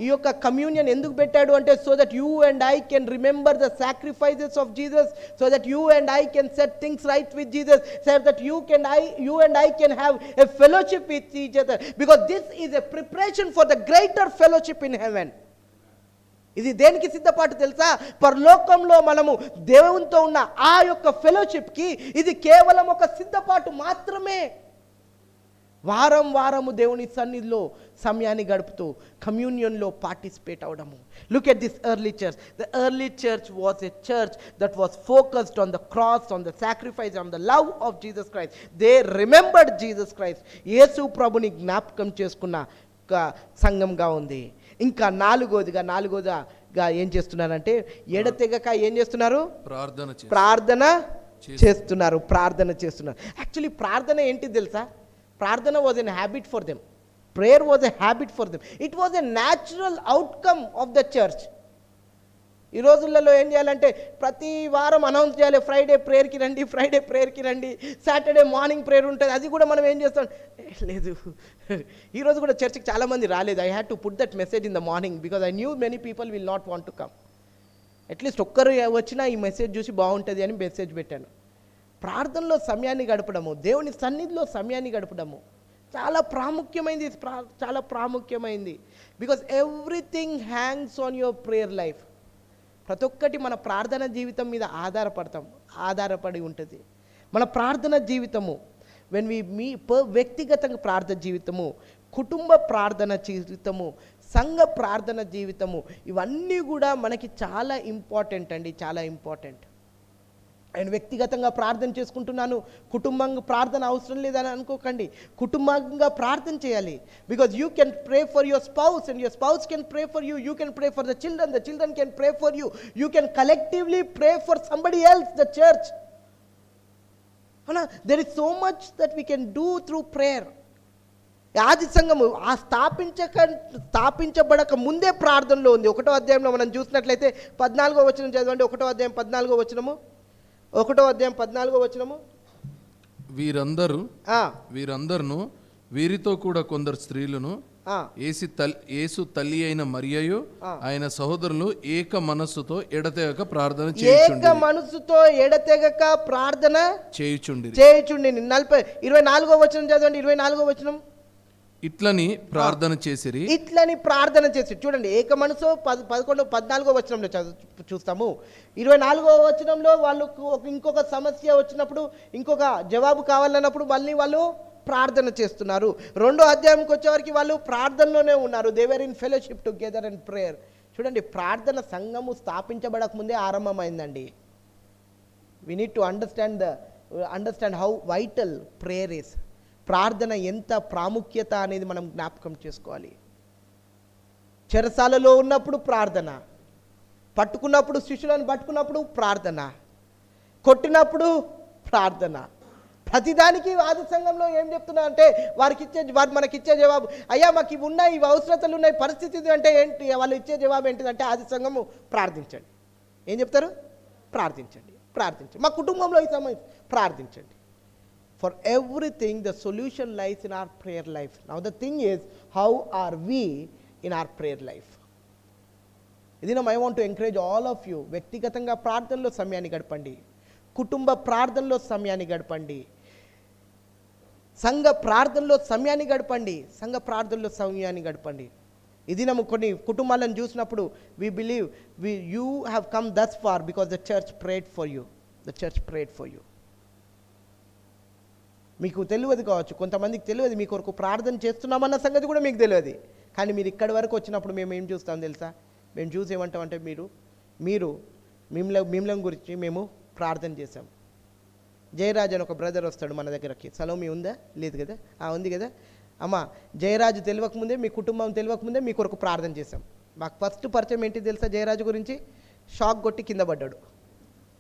యొక్క కమ్యూనియన్ ఎందుకు పెట్టాడు అంటే, so that you and I can remember the sacrifices of Jesus, so that you and I can set things right with Jesus, so that you and I can have a fellowship with each other, because this is a preparation for the greater fellowship in heaven. ఇది దేనికి సిద్ధపాటు తెలుసా, పరలోకంలో మనము దేవునితో ఉన్న ఆ యొక్క ఫెలోషిప్కి ఇది కేవలం ఒక సిద్ధపాటు మాత్రమే. వారము దేవుని సన్నిధిలో సమయాన్ని గడుపుతూ కమ్యూనియన్లో పార్టిసిపేట్ అవడము. Look at this early church. The early church was a church that was focused on the cross, on the sacrifice, on the love of Jesus Christ. They remembered Jesus Christ. యేసు ప్రభుని జ్ఞాపకం చేసుకున్న సంఘంగా ఉంది. ఇంకా నాలుగోదిగా ఏం చేస్తున్నారంటే, ఎడతెగక ఏం చేస్తున్నారు, ప్రార్థన చేస్తున్నారు. యాక్చువల్లీ ప్రార్థన ఏంటి తెలుసా, ప్రార్థన was an habit for them. Prayer was a habit for them. It was a natural outcome of the church. ఈ రోజులలో ఏం చేయాలంటే ప్రతి వారం అనౌన్స్ చేయాలి, ఫ్రైడే ప్రేయర్కి రండి, సాటర్డే మార్నింగ్ ప్రేయర్ ఉంటుంది. అది కూడా మనం ఏం చేస్తాం, లేదు ఈరోజు కూడా చర్చ్కి చాలామంది రాలేదు. I had to put that message in the morning because I knew many people will not want to come. At least ఒక్కరు వచ్చినా ఈ మెసేజ్ చూసి బాగుంటుంది అని మెసేజ్ పెట్టాను. ప్రార్థనలో సమయాన్ని గడపడము, దేవుని సన్నిధిలో సమయాన్ని గడపడము, చాలా ప్రాముఖ్యమైనది, చాలా ప్రాముఖ్యమైనది. Because everything hangs on your prayer life. ప్రతి ఒక్కటి మన ప్రార్థన జీవితం మీద ఆధారపడి ఉంటుంది. మన ప్రార్థన జీవితము వ్యక్తిగతంగా ప్రార్థన జీవితము, కుటుంబ ప్రార్థన జీవితము, సంఘ ప్రార్థన జీవితము, ఇవన్నీ కూడా మనకి చాలా ఇంపార్టెంట్ అండి, చాలా ఇంపార్టెంట్. నేను వ్యక్తిగతంగా ప్రార్థన చేసుకుంటున్నాను, కుటుంబంగా ప్రార్థన అవసరం లేదని అనుకోకండి. కుటుంబంగా ప్రార్థన చేయాలి. Because you can pray for your spouse and your spouse can pray for you. You can pray for the children can pray for you. You can collectively pray for somebody else, the church. అవునా? There is so much that we can do through prayer. ఆది సంఘము స్థాపించబడక ముందే ప్రార్థనలో ఉంది. 1వ అధ్యాయంలో మనం చూసినట్లయితే 14వ వచనం చదవండి. 1వ అధ్యాయం 14వ వచనము. 1వ అధ్యాయం 14వ వచనము. వీరందరూ వీరితో కూడా కొందరు స్త్రీలను యేసు తల్లి అయిన మరియయు ఆయన సహోదరులు ఏక మనస్సుతో ఎడతెగక ప్రార్థన చేయుచుండి. 24వ వచనం చదవండి. 24వ వచనం. ఇట్లని ప్రార్థన చేసిరి. చూడండి, ఏక మనసు 14వ వచనంలో చూస్తాము. 24వ వచనంలో వాళ్ళకు ఇంకొక సమస్య వచ్చినప్పుడు, ఇంకొక జవాబు కావాలన్నప్పుడు మళ్ళీ వాళ్ళు ప్రార్థన చేస్తున్నారు. 2వ అధ్యాయంకి వచ్చేవరకు వాళ్ళు ప్రార్థనలోనే ఉన్నారు. They were in fellowship together and prayer. చూడండి, ప్రార్థన సంఘము స్థాపించబడక ముందే ఆరంభమైందండి. We need to understand how vital prayer is. ప్రార్థన ఎంత ప్రాముఖ్యత అనేది మనం జ్ఞాపకం చేసుకోవాలి. చెరసాలలో ఉన్నప్పుడు ప్రార్థన, శిష్యులను పట్టుకున్నప్పుడు ప్రార్థన, కొట్టినప్పుడు ప్రార్థన. ప్రతిదానికి ఆది సంఘంలో ఏం చెప్తున్నా అంటే వారు మనకిచ్చే జవాబు, అయ్యా మాకు ఇవి ఉన్నాయి, ఇవి అవసరతలు ఉన్నాయి, పరిస్థితి అంటే ఏంటి, వాళ్ళు ఇచ్చే జవాబు ఏంటిదంటే ఆది సంఘము ప్రార్థించండి. ఏం చెప్తారు? ప్రార్థించండి. మా కుటుంబంలో ఈ సమయం ప్రార్థించండి. For everything, the solution lies in our prayer life. Now the thing is, how are we in our prayer life? I want to encourage all of you, వ్యక్తిగతంగా ప్రార్థనలో సమయాన్ని గడపండి, కుటుంబ ప్రార్థనలో సమయాన్ని గడపండి, సంఘ ప్రార్థనలో సమయాన్ని గడపండి. ఇది కొన్ని కుటుంబాలను చూసినప్పుడు we believe you have come thus far because the church prayed for you. మీకు తెలియదు కావచ్చు, కొంతమందికి తెలియదు, మీ కొరకు ప్రార్థన చేస్తున్నామన్న సంగతి కూడా మీకు తెలియదు. కానీ మీరు ఇక్కడి వరకు వచ్చినప్పుడు మేము ఏం చూస్తాం తెలుసా? మేము చూసి ఏమంటామంటే మిమ్మల్ని గురించి మేము ప్రార్థన చేశాం. జయరాజ్ అని ఒక బ్రదర్ వస్తాడు మన దగ్గరకి. సలోమి ఉందా? లేదు కదా? ఉంది కదా. అమ్మ, జయరాజు తెలియకముందే, మీ కుటుంబం తెలియకముందే మీ కొరకు ప్రార్థన చేశాం. మాకు ఫస్ట్ పరిచయం ఏంటి తెలుసా? జయరాజు గురించి షాక్ కొట్టి కింద పడ్డాడు.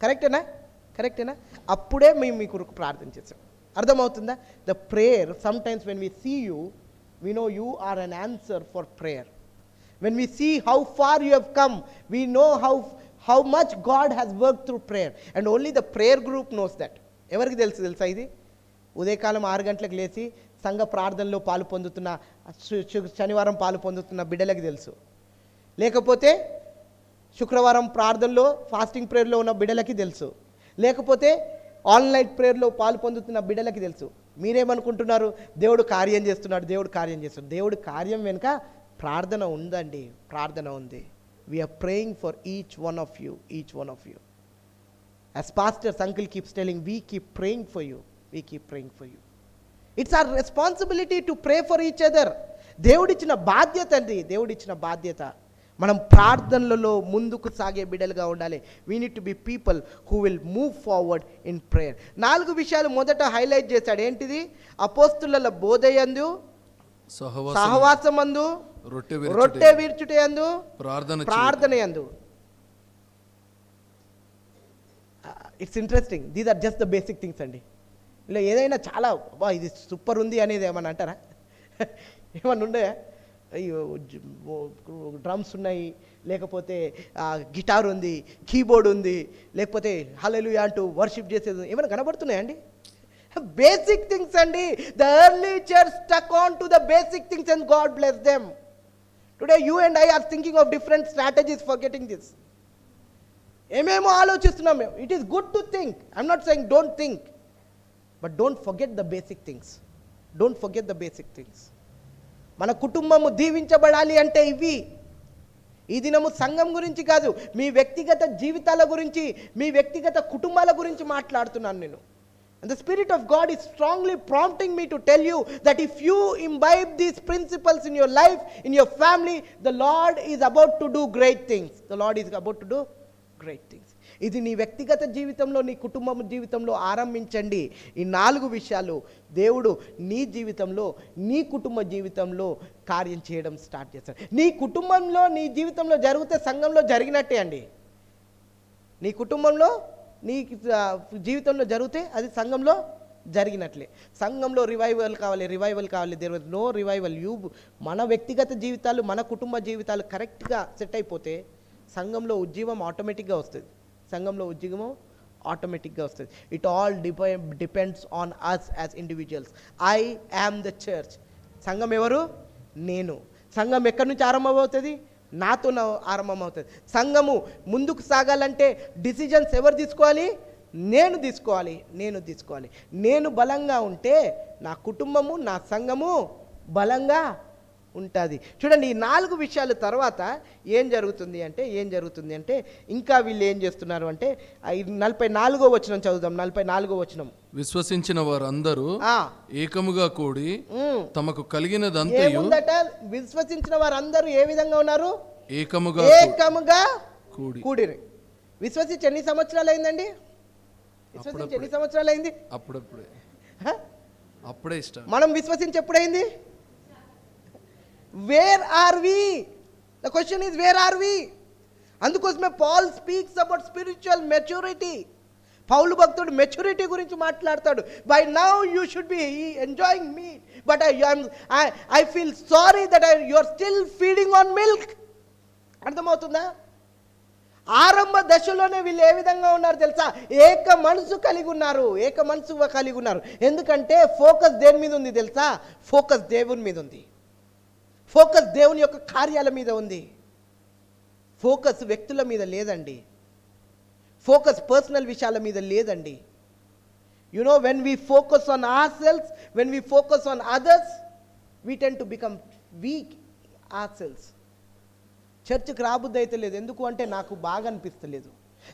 కరెక్టేనా? అప్పుడే మేము మీ కొరకు ప్రార్థన చేశాం. అర్థమవుతుందా? The prayer, sometimes when we see you, we know you are an answer for prayer. When we see how far you have come, we know how much God has work through prayer. And only the prayer group knows that. ఎవరికి తెలుసా ఇది? ఉదయకాలం 6 గంటలకు లేచి సంఘ ప్రార్థనలో పాలు పొందుతున్న, శనివారం పాలు పొందుతున్న బిడ్డలకి తెలుసు. లేకపోతే శుక్రవారం ప్రార్థనలో ఫాస్టింగ్ ప్రేయర్లో ఉన్న బిడ్డలకి తెలుసు. లేకపోతే ఆన్లైన్ ప్రేయర్లో పాలు పొందుతున్న బిడ్డలకి తెలుసు. మీరేమనుకుంటున్నారు? దేవుడు కార్యం చేస్తున్నాడు. దేవుడు కార్యం వెనుక ప్రార్థన ఉందండి. ప్రార్థన ఉంది. We're praying for each one of you. As pastors, uncle keeps telling, we keep praying for you. It's our responsibility to pray for each other. దేవుడిచ్చిన బాధ్యత అండి, మనం ప్రార్థనలలో ముందుకు సాగే బిడ్డలుగా ఉండాలి. We need to be people who will move forward in prayer. 4 విషయాలు మొదట హైలైట్ చేశాడు. ఏంటిది? అపోస్తుల బోధయందు, సహవాసమందు, రొట్టె విరుచుటయందు, ప్రార్థనయందు. It's interesting. These are just the basic things అండి. ఇలా ఏదైనా చాలా ఇది సూపర్ ఉంది అనేది ఏమన్నా అంటారా? ఏమన్నా ఉన్నాయా? డ్రమ్స్ ఉన్నాయి, లేకపోతే గిటార్ ఉంది, కీబోర్డ్ ఉంది, లేకపోతే హల్లెలూయా అంటూ వర్షిప్ చేసేది ఏమైనా కనబడుతున్నాయండి? బేసిక్ థింగ్స్ అండి. The early church stuck on to the basic things and God bless them. Today you and I are thinking of different strategies for getting this. ఏమేమో ఆలోచిస్తున్నాం మేము. It is good to think. I'm not saying don't think, but don't forget the basic things. Don't forget the basic things. మన కుటుంబము దీవించబడాలి అంటే ఇవి. ఈ దినము సంఘం గురించి కాదు, మీ వ్యక్తిగత జీవితాల గురించి, మీ వ్యక్తిగత కుటుంబాల గురించి మాట్లాడుతున్నాను నేను. And the Spirit of God is strongly prompting me to tell you that if you imbibe these principles in your life, in your family, the Lord is about to do great things. The Lord is about to do great things. ఇది నీ వ్యక్తిగత జీవితంలో, నీ కుటుంబం జీవితంలో ఆరంభించండి. ఈ 4 విషయాలు దేవుడు నీ జీవితంలో, నీ కుటుంబ జీవితంలో కార్యం చేయడం స్టార్ట్ చేస్తాడు. నీ కుటుంబంలో, నీ జీవితంలో జరిగితే సంఘంలో జరిగినట్టే అండి. నీ కుటుంబంలో, నీ జీవితంలో జరిగితే అది సంఘంలో జరిగినట్లే. సంఘంలో రివైవల్ కావాలి. There was no revival. మన వ్యక్తిగత జీవితాలు, మన కుటుంబ జీవితాలు కరెక్ట్గా సెట్ అయిపోతే సంఘంలో ఉజ్జీవం ఆటోమేటిక్గా వస్తుంది. It all depends on us as individuals. I am the church. సంఘం ఎవరు? నేను. సంఘం ఎక్కడి నుంచి ఆరంభమవుతుంది? నాతో ఆరంభం అవుతుంది. సంఘము ముందుకు సాగాలంటే డిసిజన్స్ ఎవరు తీసుకోవాలి? నేను తీసుకోవాలి. నేను బలంగా ఉంటే నా కుటుంబము, నా సంఘము బలంగా ఉంటుంది. చూడండి, ఈ 4 విషయాల తర్వాత ఏం జరుగుతుంది అంటే ఇంకా వీళ్ళు ఏం చేస్తున్నారు అంటే 44వ వచనం చదువుదాం. 44వ వచనం. విశ్వసించిన వారందరూ ఏకముగా కూడి తమకు కలిగినదంతయు. ఏముందట? విశ్వసించిన వారందరూ ఏ విధంగా ఉన్నారు? ఏకముగా కూడిరి. విశ్వసించి ఎన్ని సంవత్సరాలు అయిందండి? అప్పుడే ఇష్టం. మనం విశ్వసించి ఎప్పుడైంది? Where are we? The question is where are we? అందుకోసమే Paul speaks about spiritual maturity. పౌలు భక్తుడు మెచ్యూరిటీ గురించి మాట్లాడతాడు. By now you should be enjoying meat, but I feel sorry that you are still feeding on milk. అర్థమవుతుందా? ఆరంభ దశలోనే వీళ్ళు ఏ విధంగా ఉన్నారు తెలుసా? ఏక మనసు కలిగి ఉన్నారు. ఎందుకంటే ఫోకస్ దేని మీద ఉంది తెలుసా? ఫోకస్ దేవుని మీద ఉంది. ఫోకస్ దేవుని యొక్క కార్యాల మీద ఉంది. ఫోకస్ వ్యక్తుల మీద లేదండి. ఫోకస్ పర్సనల్ విషయాల మీద లేదండి. You know, when we focus on our selves, when we focus on others, we tend to become weak our selves. చర్చ్కి రాబుద్ది అయితే లేదు. ఎందుకు అంటే నాకు బాగా అనిపిస్తలేదు.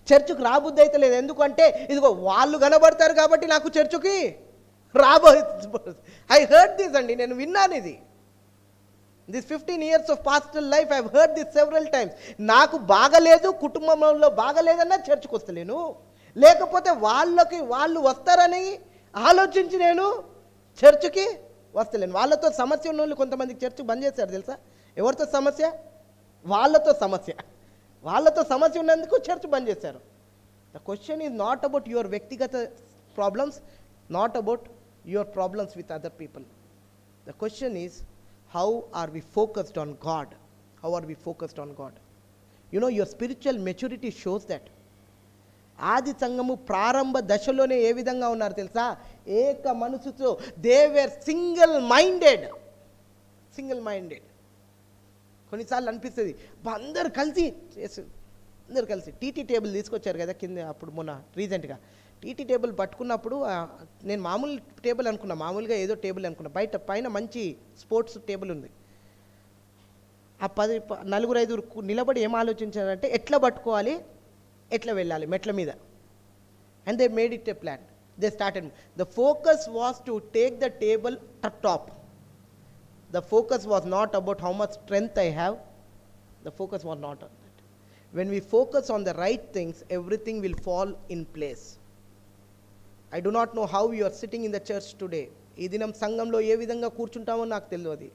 చర్చ్కి రాబుద్ది అయితే లేదు. ఎందుకంటే ఇదిగో వాళ్ళు కనబడతారు కాబట్టి నాకు చర్చ్కి ఐ హర్డ్ దిస్ అండి. నేను విన్నాను ఇది. This 15 years of pastoral life, I have heard this several times. నాకు బాగలేదు, కుటుంబంలో బాగలేదన్నా చర్చ్కి వస్తలేను. లేకపోతే వాళ్ళు వస్తారని ఆలోచించి నేను చర్చ్కి వస్తలేను. వాళ్ళతో సమస్య ఉన్న వాళ్ళు కొంతమందికి చర్చ్ బంద్ చేశారు తెలుసా? ఎవరితో సమస్య? వాళ్ళతో సమస్య ఉన్నందుకు చర్చ్ బంద్ చేశారు. The question is not about your వ్యక్తిగత problems, not about your problems with other people. The question is, how are we focused on God? You know, your spiritual maturity shows that. ఆది సంఘము ప్రారంభ దశలోనే ఏ విధంగా ఉన్నారు తెలుసా? ఏక మనసుతో. They were single minded. కొన్నిసార్లు అనిపిస్తుంది అందరు కలిసి టీటీ టేబుల్ తీసుకొచ్చారు కదా కింద. అప్పుడు మొన్న రీసెంట్గా టీటీ టేబుల్ పట్టుకున్నప్పుడు నేను మామూలు టేబుల్ అనుకున్నా, మామూలుగా ఏదో టేబుల్ అనుకున్నా. పైన మంచి స్పోర్ట్స్ టేబుల్ ఉంది. ఆ 4-5 నిలబడి ఏం ఆలోచించారంటే ఎట్లా పట్టుకోవాలి, ఎట్లా వెళ్ళాలి మెట్ల మీద. And they made it a plan. They started. The focus was to take the table top. The focus was not about how much strength I have. The focus was not on that. When we focus on the right things, everything will fall in place. I do not know how you are sitting in the church today. ఈ దినం సంఘంలో ఏ విధంగా కూర్చుంటామో నాకు తెలియదు.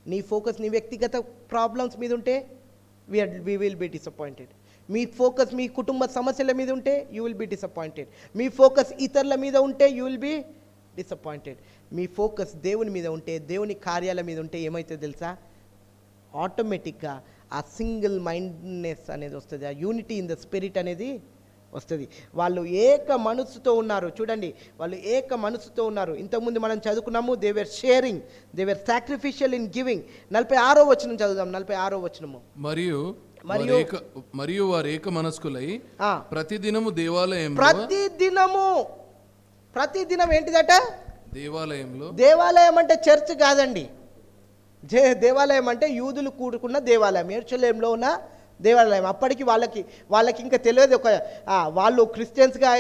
నీ focus నీ వ్యక్తిగత problems మీద ఉంటే we will be disappointed. మీ ఫోకస్ మీ కుటుంబ సమస్యల మీద ఉంటే you will be disappointed. మీ ఫోకస్ ఇతరుల మీద ఉంటే you will be డిసప్పాయింటెడ్. మీ ఫోకస్ దేవుని మీద ఉంటే, దేవుని కార్యాల మీద ఉంటే ఏమవుతుంది తెలుసా? ఆటోమేటిక్గా ఆ సింగిల్ మైండ్నెస్ అనేది వస్తుంది. ఆ యూనిటీ ఇన్ ద స్పిరిట్ అనేది వస్తుంది. వాళ్ళు ఏక మనసుతో ఉన్నారు. చూడండి, వాళ్ళు ఏక మనసుతో ఉన్నారు. ఇంతకుముందు మనం చదువుకున్నాము, they were sharing, they were sacrificial in giving. 46వ వచనం చదువుదాం. 46వ వచనము. మరియు వారు ఏక మనస్కులై ప్రతిదినము దేవాలయం. ప్రతిదినం ఏంటిదట? దేవాలయం అంటే చర్చ్ కాదండి. దేవాలయం అంటే యూదులు కూడుకున్న దేవాలయం, యెరూషలేములో ఉన్న దేవాలయం. అప్పటికి వాళ్ళకి ఇంకా తెలియదు, వాళ్ళు క్రిస్టియన్స్గా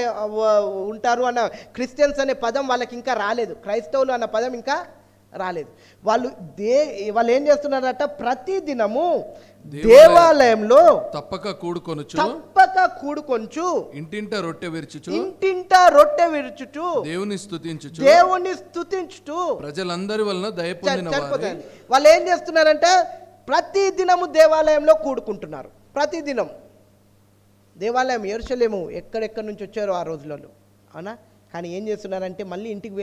ఉంటారు అన్న, క్రిస్టియన్స్ అనే పదం వాళ్ళకి ఇంకా రాలేదు, క్రైస్తవులు అన్న పదం ఇంకా రాలేదు. వాళ్ళు ఏం చేస్తున్నారట, ప్రతి దినము దేవాలయంలో తప్పక కూడుకొనుచు ఇంటింట రొట్టె విరుచుచు దేవుని స్తుతించుచు ప్రజలందరి వలన దయ పొందిన వారై. వాళ్ళు ఏం చేస్తున్నారంటే ప్రతి దినము దేవాలయంలో కూడుకుంటున్నారు. ప్రతిదినం దేవాలయం, యెరూషలేము ఎక్కడెక్కడి నుంచి వచ్చారో ఆ రోజులలో, అవునా? కానీ ఏం చేస్తున్నారంటే మళ్ళీ ఇంటికి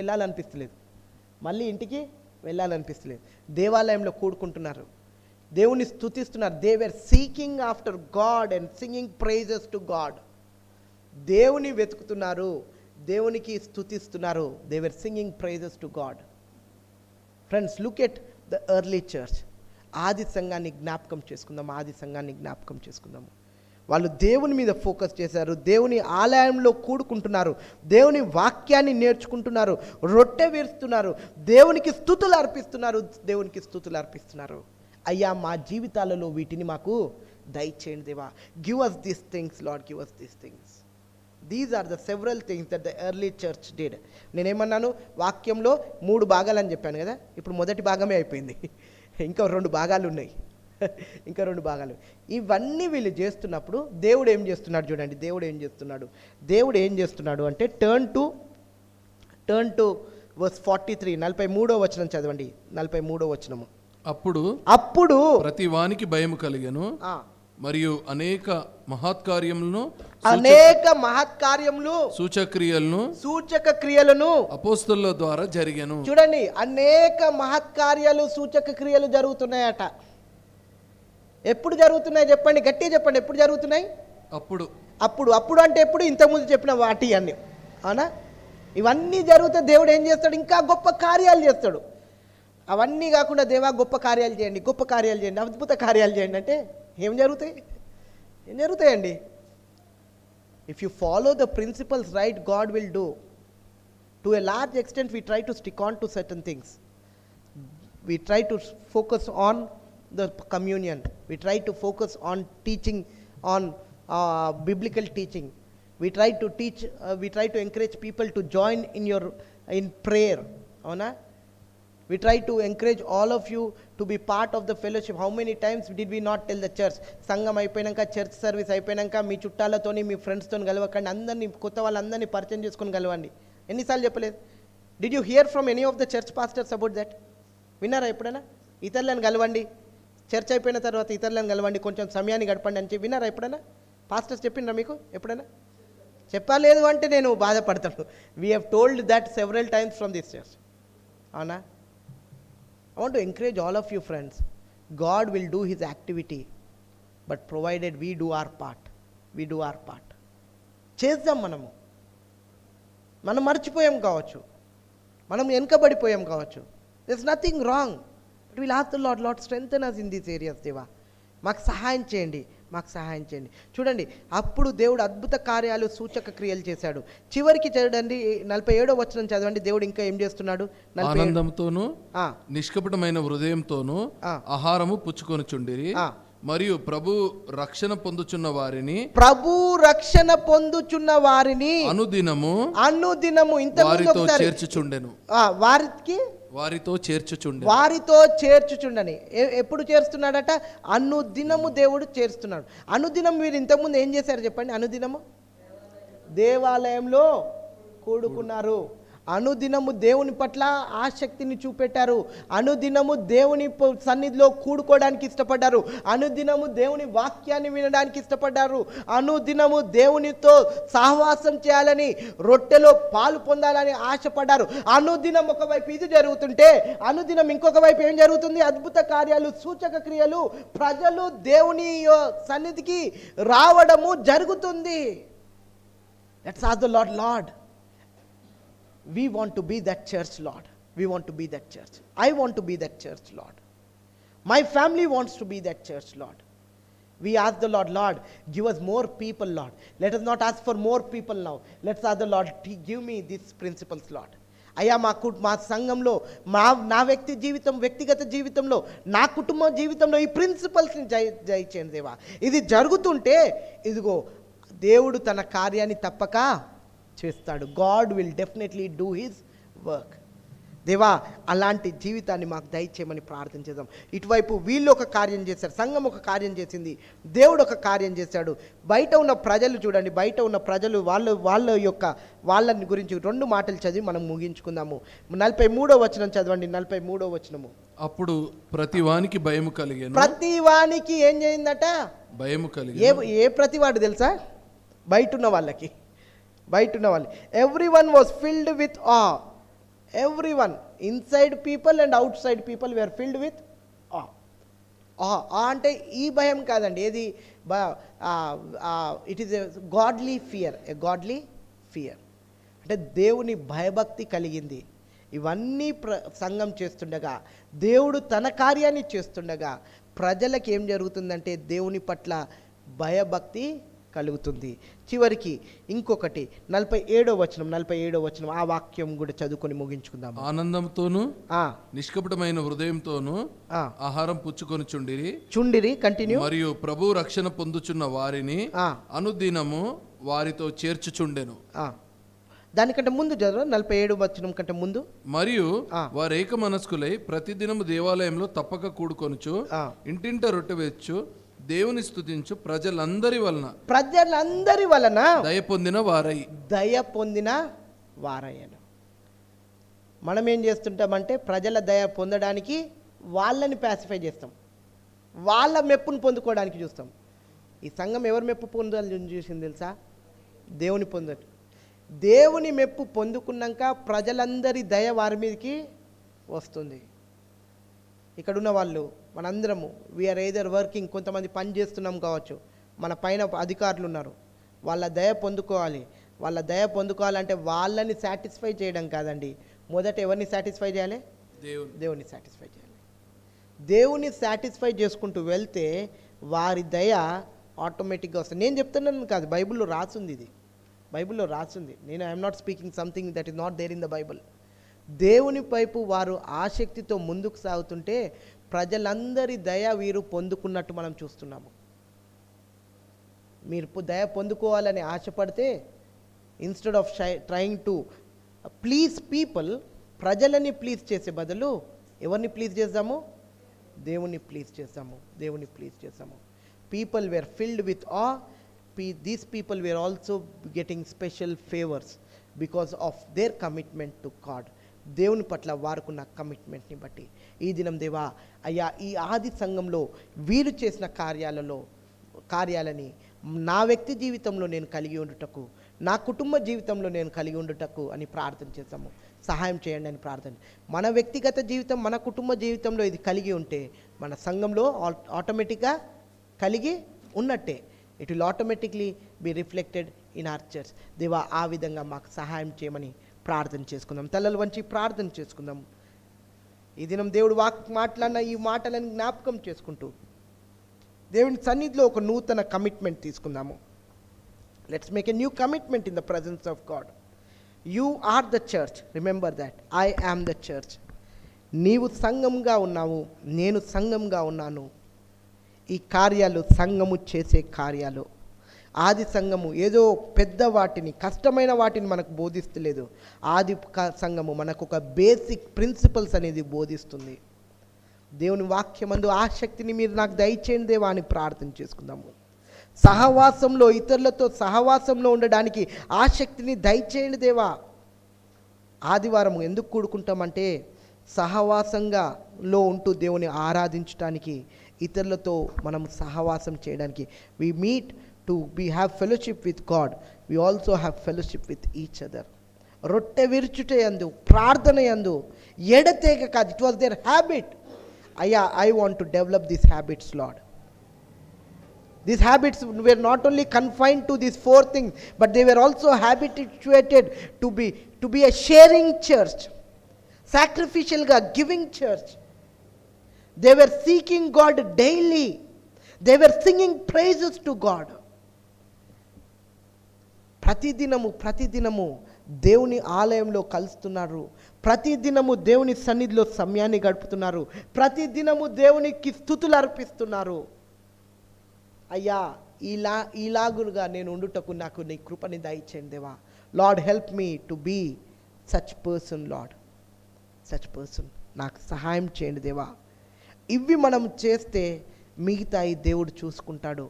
వెళ్ళాలనిపిస్తలేదు. దేవాలయంలో కూడుకుంటున్నారు, దేవుని స్తుతిస్తున్నారు. They were seeking after God and singing praises to God. దేవుని వెతుకుతున్నారు, దేవునికి స్తుతిస్తున్నారు. They were singing praises to God. Friends, look at the early church. ఆది సంఘాన్ని జ్ఞాపకం చేసుకుందాము. వాళ్ళు దేవుని మీద ఫోకస్ చేశారు, దేవుని ఆలయంలో కూడుకుంటున్నారు, దేవుని వాక్యాన్ని నేర్చుకుంటున్నారు, రొట్టె విరుస్తున్నారు, దేవునికి స్తుతులు అర్పిస్తున్నారు. అయ్యా, మా జీవితాలలో వీటిని మాకు దయచేయండి దేవా. Give us these things Lord, give us these things. These are the several things that the early church did. నేనేమన్నాను, వాక్యంలో 3 భాగాలని చెప్పాను కదా, ఇప్పుడు మొదటి భాగమే అయిపోయింది, ఇంకా 2 భాగాలు ఉన్నాయి. ఇవన్నీ వీళ్ళు చేస్తున్నప్పుడు దేవుడు ఏం చేస్తున్నాడు చూడండి. దేవుడు ఏం చేస్తున్నాడు అంటే టర్న్ టు వర్స్ 43, 43వ వచనం చదవండి. 43వ వచనము. అప్పుడు ప్రతి వానికి భయము కలిగెను, మరియు అనేక మహత్కార్యములను సూచక క్రియలను అపోస్తలుల ద్వారా జరిగెను. చూడండి, అనేక మహత్కార్యాలు, సూచక క్రియలు జరుగుతున్నాయట. ఎప్పుడు జరుగుతున్నాయి చెప్పండి, గట్టిగా చెప్పండి. ఎప్పుడు జరుగుతున్నాయి? అప్పుడు అంటే ఎప్పుడు? ఇంతకుముందు చెప్పిన వాటి అన్ని, అవునా? ఇవన్నీ జరిగితే దేవుడు ఏం చేస్తాడు? ఇంకా గొప్ప కార్యాలు చేస్తాడు. అవన్నీ కాకుండా దేవా గొప్ప కార్యాలు చేయండి, అద్భుత కార్యాలు చేయండి అంటే ఏం జరుగుతాయండి? If you follow the principles right, God will do. To a large extent we try to stick on to certain things. We try to focus on the communion. We try to focus on teaching, on biblical teaching. We try to encourage people to join in prayer. Avuna? We try to encourage all of you to be part of the fellowship. How many times did we not tell the church, సంఘం అయిపోయినాక, church service అయిపోయినాక మీ చుట్టాలతోని, మీ ఫ్రెండ్స్తోని కలవకండి, అందరినీ, కొత్త వాళ్ళందరినీ పరిచయం చేసుకొని కలవండి. ఎన్నిసార్లు చెప్పలేదు? Did you hear from any of the church pastors about that? విన్నారా ఎప్పుడైనా? ఇతరులను కలవండి, చర్చ్ అయిపోయిన తర్వాత ఇతరులను కలవండి, కొంచెం సమయాన్ని గడపండి అని విన్నారా ఎప్పుడైనా? పాస్టర్స్ చెప్పినరా మీకు ఎప్పుడైనా? చెప్పలేదు అంటే నేను బాధపడతాను. We have told that several times from this church, అవునా? I want to encourage all of you friends. God will do his activity, but provided we do our part. చేద్దాం. మనం మర్చిపోయాం కావచ్చు, మనం వెనుకబడిపోయాం కావచ్చు. There's nothing wrong. But we'll ask the Lord, strengthen us in these areas, దేవా. మాకు సహాయం చేయండి. చూడండి, అప్పుడు దేవుడు అద్భుత కార్యాలు, సూచక క్రియలు చేశాడు. చివరికి చూడండి, 47వ వచనం చదవండి. దేవుడు ఇంకా ఏం చేస్తున్నాడు? ఆనందంతోను నిష్కపటమైన హృదయంతోను ఆహారము పుచ్చుకొనుచుండిరి, మరియు ప్రభు రక్షణ పొందుచున్న వారిని అనుదినము వారితో చేర్చుచుండని. ఎప్పుడు చేర్చున్నాడట? అనుదినము దేవుడు చేర్చున్నాడు. అనుదినం మీరు ఇంతకుముందు ఏం చేశారు చెప్పండి? అనుదినము దేవాలయంలో కూడుకున్నారు, అనుదినము దేవుని పట్ల ఆసక్తిని చూపెట్టారు, అనుదినము దేవుని సన్నిధిలో కూడుకోవడానికి ఇష్టపడ్డారు, అనుదినము దేవుని వాక్యాన్ని వినడానికి ఇష్టపడ్డారు, అనుదినము దేవునితో సహవాసం చేయాలని, రొట్టెలో పాలు పొందాలని ఆశపడ్డారు. అనుదినం ఒకవైపు ఇది జరుగుతుంటే, అనుదినం ఇంకొక వైపు ఏం జరుగుతుంది? అద్భుత కార్యాలు, సూచక క్రియలు, ప్రజలు దేవుని సన్నిధికి రావడము జరుగుతుంది. Let's ask the lord, we want to be that church, Lord. We want to be that church. I want to be that church, Lord. My family wants to be that church, Lord. We ask the Lord, give us more people, Lord. Let us not ask for more people now. Let's ask the Lord, give me these principles, Lord. అయ్యా మా సంఘంలో నా వ్యక్తిగత జీవితంలో, నా కుటుంబ జీవితంలో ఈ ప్రిన్సిపల్స్ని జయించేయండి దేవా. ఇది జరుగుతుంటే ఇదిగో దేవుడు తన కార్యాన్ని తప్పక చేస్తాడు. God will definitely do his work. దేవా, అలాంటి జీవితాన్ని మాకు దయచేయమని ప్రార్థన చేద్దాం. ఇటువైపు వీళ్ళు ఒక కార్యం చేశారు, సంఘం ఒక కార్యం చేసింది, దేవుడు ఒక కార్యం చేశాడు. బయట ఉన్న ప్రజలు చూడండి, బయట ఉన్న ప్రజలు వాళ్ళని గురించి 2 మాటలు చదివి మనం ముగించుకుందాము. 43వ వచనం చదవండి. 43వ వచనము. అప్పుడు ప్రతివానికి భయము కలిగెను. ప్రతివానికి ఏం చేయిందట? భయము కలిగెను. ఏ ప్రతివాడు తెలుసా? బయట ఉన్న వాళ్ళు. ఎవ్రీవన్ వాజ్ ఫిల్డ్ విత్ ఆ. Everyone, inside people and outside people, were filled with awe. అంటే ఈ భయం కాదండి, ఏది it is a godly fear. అంటే దేవుని భయభక్తి కలిగింది. ఇవన్నీ సంఘం చేస్తుండగా, దేవుడు తన కార్యాన్ని చేస్తుండగా ప్రజలకు ఏం జరుగుతుందంటే దేవుని పట్ల భయభక్తి కలుగుతుంది. చివరికి ఇంకొకటి 47వ వచనం, ఆ వాక్యం కూడా చదువుకొని ముగించుకుందాం. ఆనందంతోను నిష్కపటమైన హృదయంతోను ఆహారం పుచ్చుకొని చుండిరి కంటిన్యూ. మరియు ప్రభు రక్షణ పొందుచున్న వారిని అనుదినము వారితో చేర్చుచుండెను. దానికంటే ముందు చదువు, 47వ వచనం కంటే ముందు. మరియు వారు ఏక మనస్కులై ప్రతిదినము దేవాలయంలో తప్పక కూడుకొనుచు ఇంటింట రొట్టె వేచ్చు దేవుని స్తుతించు ప్రజలందరి వలన దయ పొందిన వారయ్యను. మనం ఏం చేస్తుంటామంటే ప్రజల దయ పొందడానికి వాళ్ళని ప్యాసిఫై చేస్తాం, వాళ్ళ మెప్పును పొందుకోవడానికి చూస్తాం. ఈ సంఘం ఎవరి మెప్పు పొందాలని చూసింది తెలుసా? దేవుని మెప్పు పొందుకున్నాక ప్రజలందరి దయ వారి మీదకి వస్తుంది. ఇక్కడున్న వాళ్ళు మనందరము వీఆర్ ఎయిదర్ వర్కింగ్, కొంతమంది పని చేస్తున్నాం కావచ్చు, మన పైన అధికారులు ఉన్నారు, వాళ్ళ దయ పొందుకోవాలంటే వాళ్ళని సాటిస్ఫై చేయడం కాదండి, మొదట ఎవరిని సాటిస్ఫై చేయాలి? దేవుని సాటిస్ఫై చేయాలి. దేవుని సాటిస్ఫై చేసుకుంటూ వెళ్తే వారి దయ ఆటోమేటిక్గా వస్తుంది. నేను చెప్తున్నాను కాదు, బైబిల్లో రాసింది. నేను I'm not speaking something that is not there in the Bible. దేవుని వైపు వారు ఆసక్తితో ముందుకు సాగుతుంటే ప్రజలందరి దయ వీరు పొందుకున్నట్టు మనం చూస్తున్నాము. మీరు దయ పొందుకోవాలని ఆశపడితే instead of trying to please people, ప్రజలని ప్లీజ్ చేసే బదులు ఎవరిని ప్లీజ్ చేద్దాము? దేవుని ప్లీజ్ చేద్దాము. People were filled with uh. These people were also getting special favours because of their commitment to God. దేవుని పట్ల వారుకున్న కమిట్మెంట్ని బట్టి ఈ దినం దేవా, అయ్యా ఈ ఆది సంఘంలో వీరు చేసిన కార్యాలని నా వ్యక్తి జీవితంలో నేను కలిగి ఉండుటకు, నా కుటుంబ జీవితంలో నేను కలిగి ఉండుటకు అని ప్రార్థన చేస్తాము. సహాయం చేయండి అని ప్రార్థన. మన వ్యక్తిగత జీవితం, మన కుటుంబ జీవితంలో ఇది కలిగి ఉంటే మన సంఘంలో ఆటోమేటిక్గా కలిగి ఉన్నట్టే. It will automatically B reflected in our church. దేవా, ఆ విధంగా మాకు సహాయం చేయమని ప్రార్థన చేసుకుందాం. తలలు వంచి ప్రార్థన చేసుకుందాం. ఈ దినం దేవుడు మాట్లాడిన ఈ మాటలను జ్ఞాపకం చేసుకుంటూ దేవుని సన్నిధిలో ఒక నూతన కమిట్మెంట్ తీసుకుందాము. Let's make a new commitment in the presence of God. You are the church, remember that. I am the church. నీవు సంఘంగా ఉన్నావు, నేను సంఘంగా ఉన్నాను. ఈ కార్యాలు సంఘము చేసే కార్యాలు. ఆది సంఘము ఏదో పెద్ద వాటిని, కష్టమైన వాటిని మనకు బోధిస్తలేదు. ఆది సంఘము మనకు ఒక బేసిక్ ప్రిన్సిపల్స్ అనేది బోధిస్తుంది. దేవుని వాక్యమందు ఆసక్తిని మీరు నాకు దయచేయండి దేవా అని ప్రార్థన చేసుకుందాము. సహవాసంలో, ఇతరులతో సహవాసంలో ఉండడానికి ఆసక్తిని దయచేయండి దేవా. ఆదివారం ఎందుకు కూడుకుంటామంటే సహవాసంలో ఉంటూ దేవుని ఆరాధించడానికి, ఇతరులతో మనం సహవాసం చేయడానికి. We meet to have fellowship with God. We also have fellowship with each other. రొట్టె విరుచుటే యందు, ప్రార్థన యందు ఎడతెగక కాదు. It was their habit. అయ్యా, I want to develop this habits Lord. These habits were not only confined to these 4 things, but they were also habituated to be a sharing church, sacrificial ga giving church. They were seeking God daily. They were singing praises to God. ప్రతిదినము దేవుని ఆలయంలో కలుస్తున్నారు, ప్రతిదినము దేవుని సన్నిధిలో సమయాన్ని గడుపుతున్నారు, ప్రతిదినము దేవునికి స్తుతులు అర్పిస్తున్నారు. అయ్యా ఇలాగుగా నేను ఉండుటకు నాకు నీ కృపని దయచేయండి దేవా. Lord help me to be such person, Lord such person. నాకు సహాయం చేయండి దేవా. ఇవి మనం చేస్తే మిగతా ఈ దేవుడు చూసుకుంటాడు.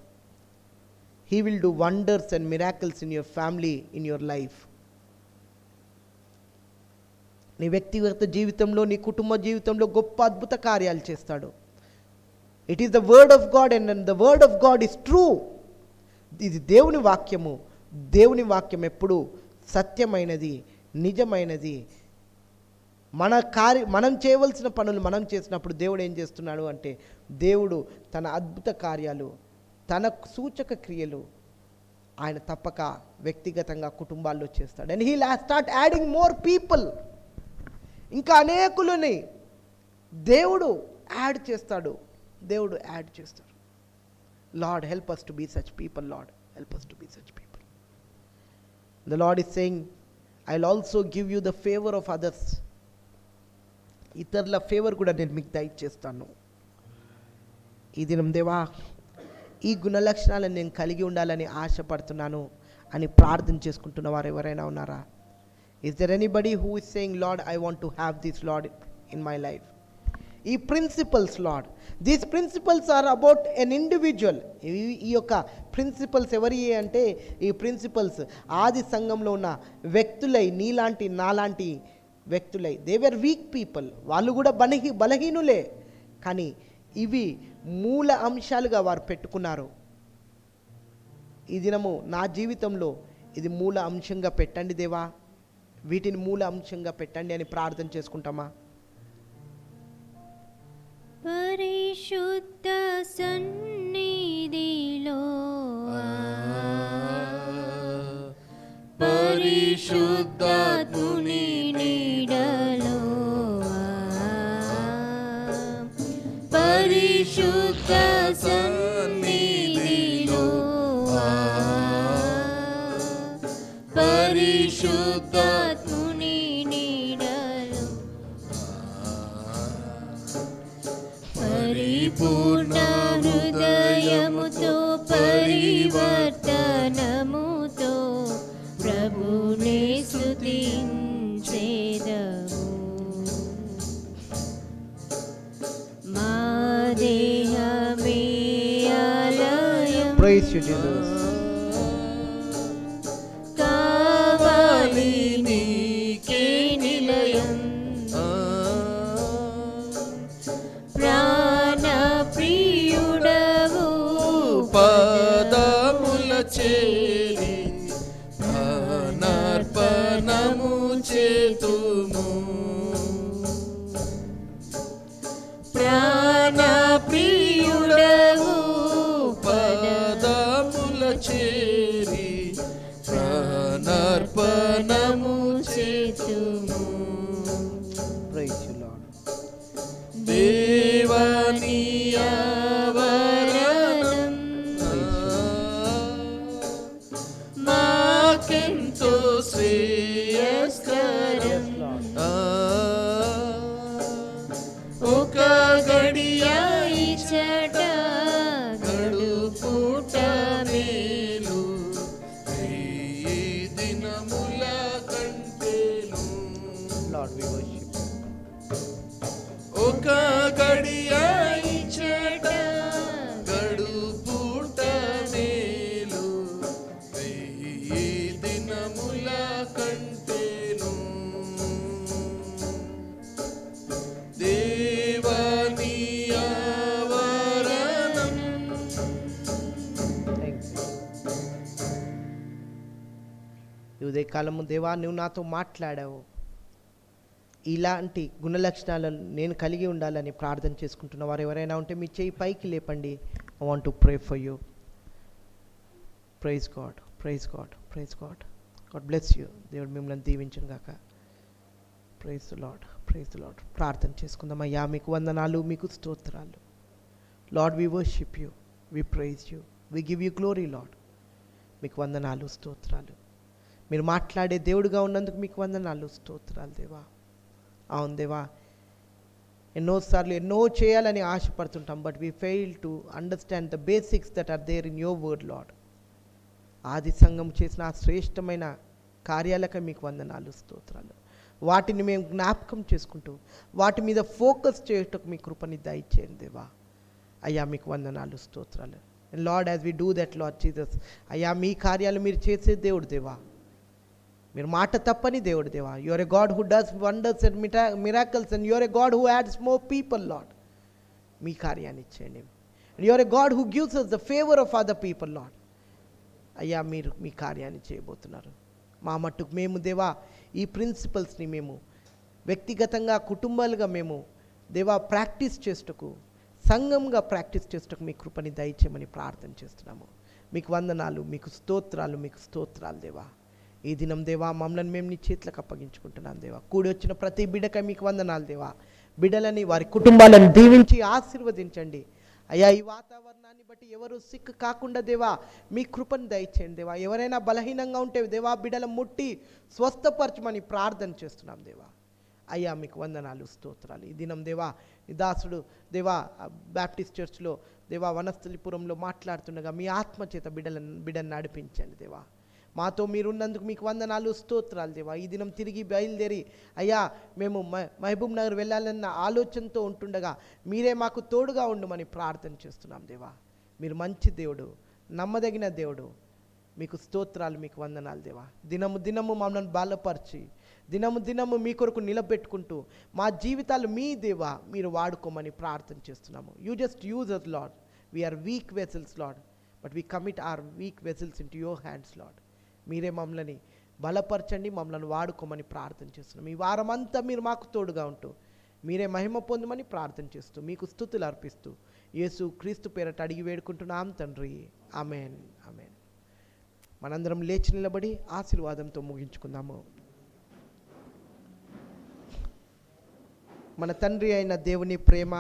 He will do wonders and miracles in your family, in your life. నీ వ్యక్తిగత జీవితంలో, నీ కుటుంబ జీవితంలో గొప్ప అద్భుత కార్యాలు చేస్తాడు. It is the word of God and the word of God is true. ఇది దేవుని వాక్యము. దేవుని వాక్యం ఎప్పుడు సత్యమైనది, నిజమైనది. మనం చేయవలసిన పనులు మనం చేసినప్పుడు దేవుడు ఏం చేస్తున్నాడు అంటే, దేవుడు తన అద్భుత కార్యాలు, తన సూచక క్రియలు ఆయన తప్పక వ్యక్తిగతంగా కుటుంబాల్లో చేస్తాడు. And he start adding more people. ఇంకా అనేకులని దేవుడు యాడ్ చేస్తాడు. దేవుడు యాడ్ చేస్తాడు. Lord help us to be such people, Lord help us to be such people. The Lord is saying, I'll also give you the favor of others. ఇతరుల favour కూడా నేను మీకు దయచేస్తాను. ఈ దినం దేవా, ఈ గుణలక్షణాలను నేను కలిగి ఉండాలని ఆశపడుతున్నాను అని ప్రార్థన చేసుకుంటున్న వారు ఎవరైనా ఉన్నారా? Is there anybody who is saying, Lord, I want to have this, Lord, in my life? ఈ principles, Lord, these principles are about an individual. ఈ యొక్క ప్రిన్సిపల్స్ ఎవరి అంటే, ఈ ప్రిన్సిపల్స్ ఆది సంఘంలో ఉన్న వ్యక్తులై, నీలాంటి నాలాంటి వ్యక్తులై. They were weak people. వాళ్ళు కూడా బలహీనులే. కానీ ఇవి మూల అంశాలుగా వారు పెట్టుకున్నారు. ఈ దినము నా జీవితంలో ఇది మూల అంశంగా పెట్టండి దేవా, వీటిని మూల అంశంగా పెట్టండి అని ప్రార్థన చేసుకుంటామా? పరిశుద్ధ సన్నిధిలో, పరిశుద్ధాత్ముని నీడలో, పరిశుద్ధ సన్నిధిలో, పరిశుద్ధాత్ముని నీడలో, పరిపూర్ణ హృదయముతో పరివర్తనముతో ప్రభునే స్తుతించేదము. మా దేహమే ఆలయం, Praise you, Jesus. కావాలి నీకే నిలయం, ప్రాణ ప్రియుడవు పాదముల చేరి ప్రాణార్పణము చేతుము, ప్రాణ ప్రియుడవు పాదముల చేరి ప్రాణార్పణము చేతుము. Praise you, Lord. దేవాని ఆవరణం మాకెంతో శ్రేయస్కరం. ఒక గడియ ఇచ్చట గడుపుట మేలు, ఈ దినముల కంటేను. Lord, we worship you. ఒక గడియ ఇచ్చట గడుపుట మేలు, ఈ దినముల కంటేను. దేవాని ఆవరణం. Thank you. ఈ ఉదయకాలము దేవా, నువ్వు నాతో మాట్లాడావు. ఇలాంటి గుణలక్షణాలను నేను కలిగి ఉండాలని ప్రార్థన చేసుకుంటున్న వారు ఎవరైనా ఉంటే మీ చేయి పైకి లేపండి. I want to pray for you. Praise God, praise God, praise God. God bless you. దేవుడు మిమ్మల్ని దీవించును గాక. Praise the Lord, praise the Lord. ప్రార్థన చేసుకుందాం. అయ్యా మీకు వందనాలు, మీకు స్తోత్రాలు. Lord we worship you, we praise you, we give you glory Lord. మీకు వందనాలు, స్తోత్రాలు. మీరు మాట్లాడే దేవుడుగా ఉన్నందుకు మీకు వందనాలు, స్తోత్రాలు దేవా. అవును దేవా, ఎన్నోసార్లు ఎన్నో చేయాలని ఆశపడుతుంటాం, but we fail to understand the basics that are there in your word Lord. ఆది సంఘం చేసిన ఆ శ్రేష్టమైన కార్యాలకై మీకు వందనాలు, స్తోత్రాలు. వాటిని మేము జ్ఞాపకం చేసుకుంటూ వాటి మీద ఫోకస్ చేయటకు మీ కృపని దయచేయండి దేవా. అయ్యా మీకు వందనాలు, స్తోత్రాలు. Lord, as we do that Lord Jesus, అయ్యా మీ కార్యాలు మీరు చేసే దేవుడు దేవా, మీరు మాట తప్పని దేవుడు దేవా. Your a God who does wonders and miracles and your a God who adds more people Lord. మీ కార్యాన్ని ఇచ్చేయండి. Your a God who gives us the favour of other people Lord. అయ్యా మీరు మీ కార్యాన్ని చేయబోతున్నారు. మా మట్టుకు మేము దేవా ఈ ప్రిన్సిపల్స్ని మేము వ్యక్తిగతంగా కుటుంబాలుగా మేము దేవా ప్రాక్టీస్ చేస్తకు, సంఘంగా ప్రాక్టీస్ చేస్తకు మీ కృపని దయచేయమని ప్రార్థన చేస్తున్నాము. మీకు వందనాలు, మీకు స్తోత్రాలు, మీకు స్తోత్రాలు దేవా. ఈ దినం దేవా మమ్మల్ని మేము నీ చేతులకు అప్పగించుకుంటున్నాం దేవా. కూడి వచ్చిన ప్రతి బిడ్డకై మీకు వందనాలు దేవా. బిడ్డలని వారి కుటుంబాలను దీవించి ఆశీర్వదించండి అయ్యా. ఈ వాతావరణాన్ని బట్టి ఎవరు సిక్ కాకుండా దేవా మీ కృపను దయచేయండి దేవా. ఎవరైనా బలహీనంగా ఉంటే దేవా బిడ్డల ముట్టి స్వస్థపరచమని ప్రార్థన చేస్తున్నాం దేవా. అయ్యా మీకు వందనాలు, స్తోత్రాలు. ఈ దినం దేవా నీ దాసుడు దేవా బ్యాప్టిస్ట్ చర్చ్లో దేవా వనస్థలిపురంలో మాట్లాడుతుండగా మీ ఆత్మ చేత బిడ్డను నడిపించండి దేవా. మాతో మీరున్నందుకు మీకు వందనాలు, స్తోత్రాలు దేవా. ఈ దినం తిరిగి బయలుదేరి అయ్యా మేము మహబూబ్ నగర్ వెళ్ళాలన్న ఆలోచనతో ఉంటుండగా మీరే మాకు తోడుగా ఉండమని ప్రార్థన చేస్తున్నాం దేవా. మీరు మంచి దేవుడు, నమ్మదగిన దేవుడు. మీకు స్తోత్రాలు, మీకు వందనాలు దేవా. దినము దినము మమ్మల్ని బలపరిచి దినము దినము మీ కొరకు నిలబెట్టుకుంటూ మా జీవితాలు మీ దేవా మీరు వాడుకోమని ప్రార్థన చేస్తున్నాము. You just use us Lord. We're weak vessels Lord, but we commit our weak vessels into your hands Lord. మీరే మమ్మల్ని బలపరచండి, మమ్మల్ని వాడుకోమని ప్రార్థన చేస్తున్నాం. ఈ వారమంతా మీరు మాకు తోడుగా ఉంటూ మీరే మహిమ పొందమని ప్రార్థన చేస్తూ మీకు స్తుతులు అర్పిస్తూ యేసు క్రీస్తు పేరట అడిగి వేడుకుంటున్నాం తండ్రి, ఆమేన్, ఆమేన్. మనందరం లేచి నిలబడి ఆశీర్వాదంతో ముగించుకుందాము. మన తండ్రి అయిన దేవుని ప్రేమ,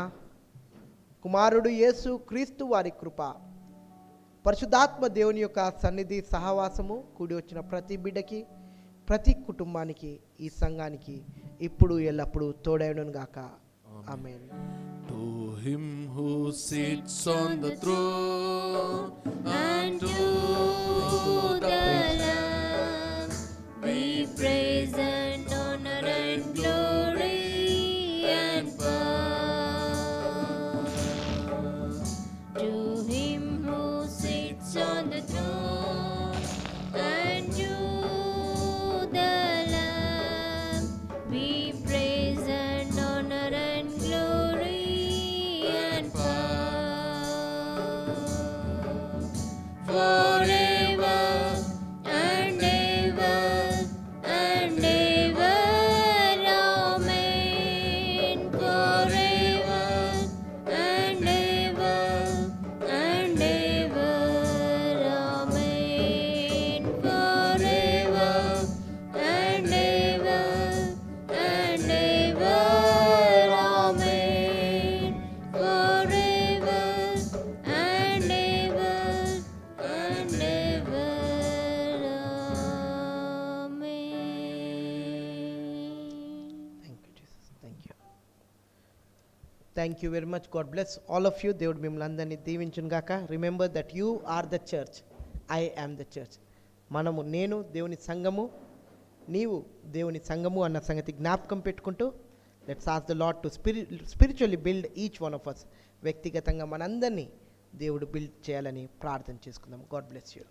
కుమారుడు యేసు క్రీస్తు వారి కృప, పరిశుద్ధాత్మ దేవుని యొక్క సన్నిధి సహవాసము కూడి వచ్చిన ప్రతి బిడ్డకి, ప్రతి కుటుంబానికి, ఈ సంఘానికి ఇప్పుడు ఎల్లప్పుడూ తోడైనను గాక. ఆమేన్. To him who sits on the throne and to the Lamb be praise and honor and glory and power. To him who sits on the throne and to the Lamb be praise and honor and glory and power. Forever and ever and ever, amen. Forever and ever and ever, amen. Forever and ever and ever, amen. Forever and ever and ever, amen. Thank you Jesus, thank you very much. God bless all of you. దేవుడు మిమ్మల్ని అందరినీ దీవించును గాక. Remember that you are the church, I am the church. నేను దేవుని సంఘము, నీవు దేవుని సంఘము అన్న సంగతి జ్ఞాపకం పెట్టుకుంటూ let's ask the Lord to spiritually build each one of us. వ్యక్తిగతంగా మనందరినీ దేవుడు బిల్డ్ చేయాలని ప్రార్థన చేసుకుందాం. God bless you.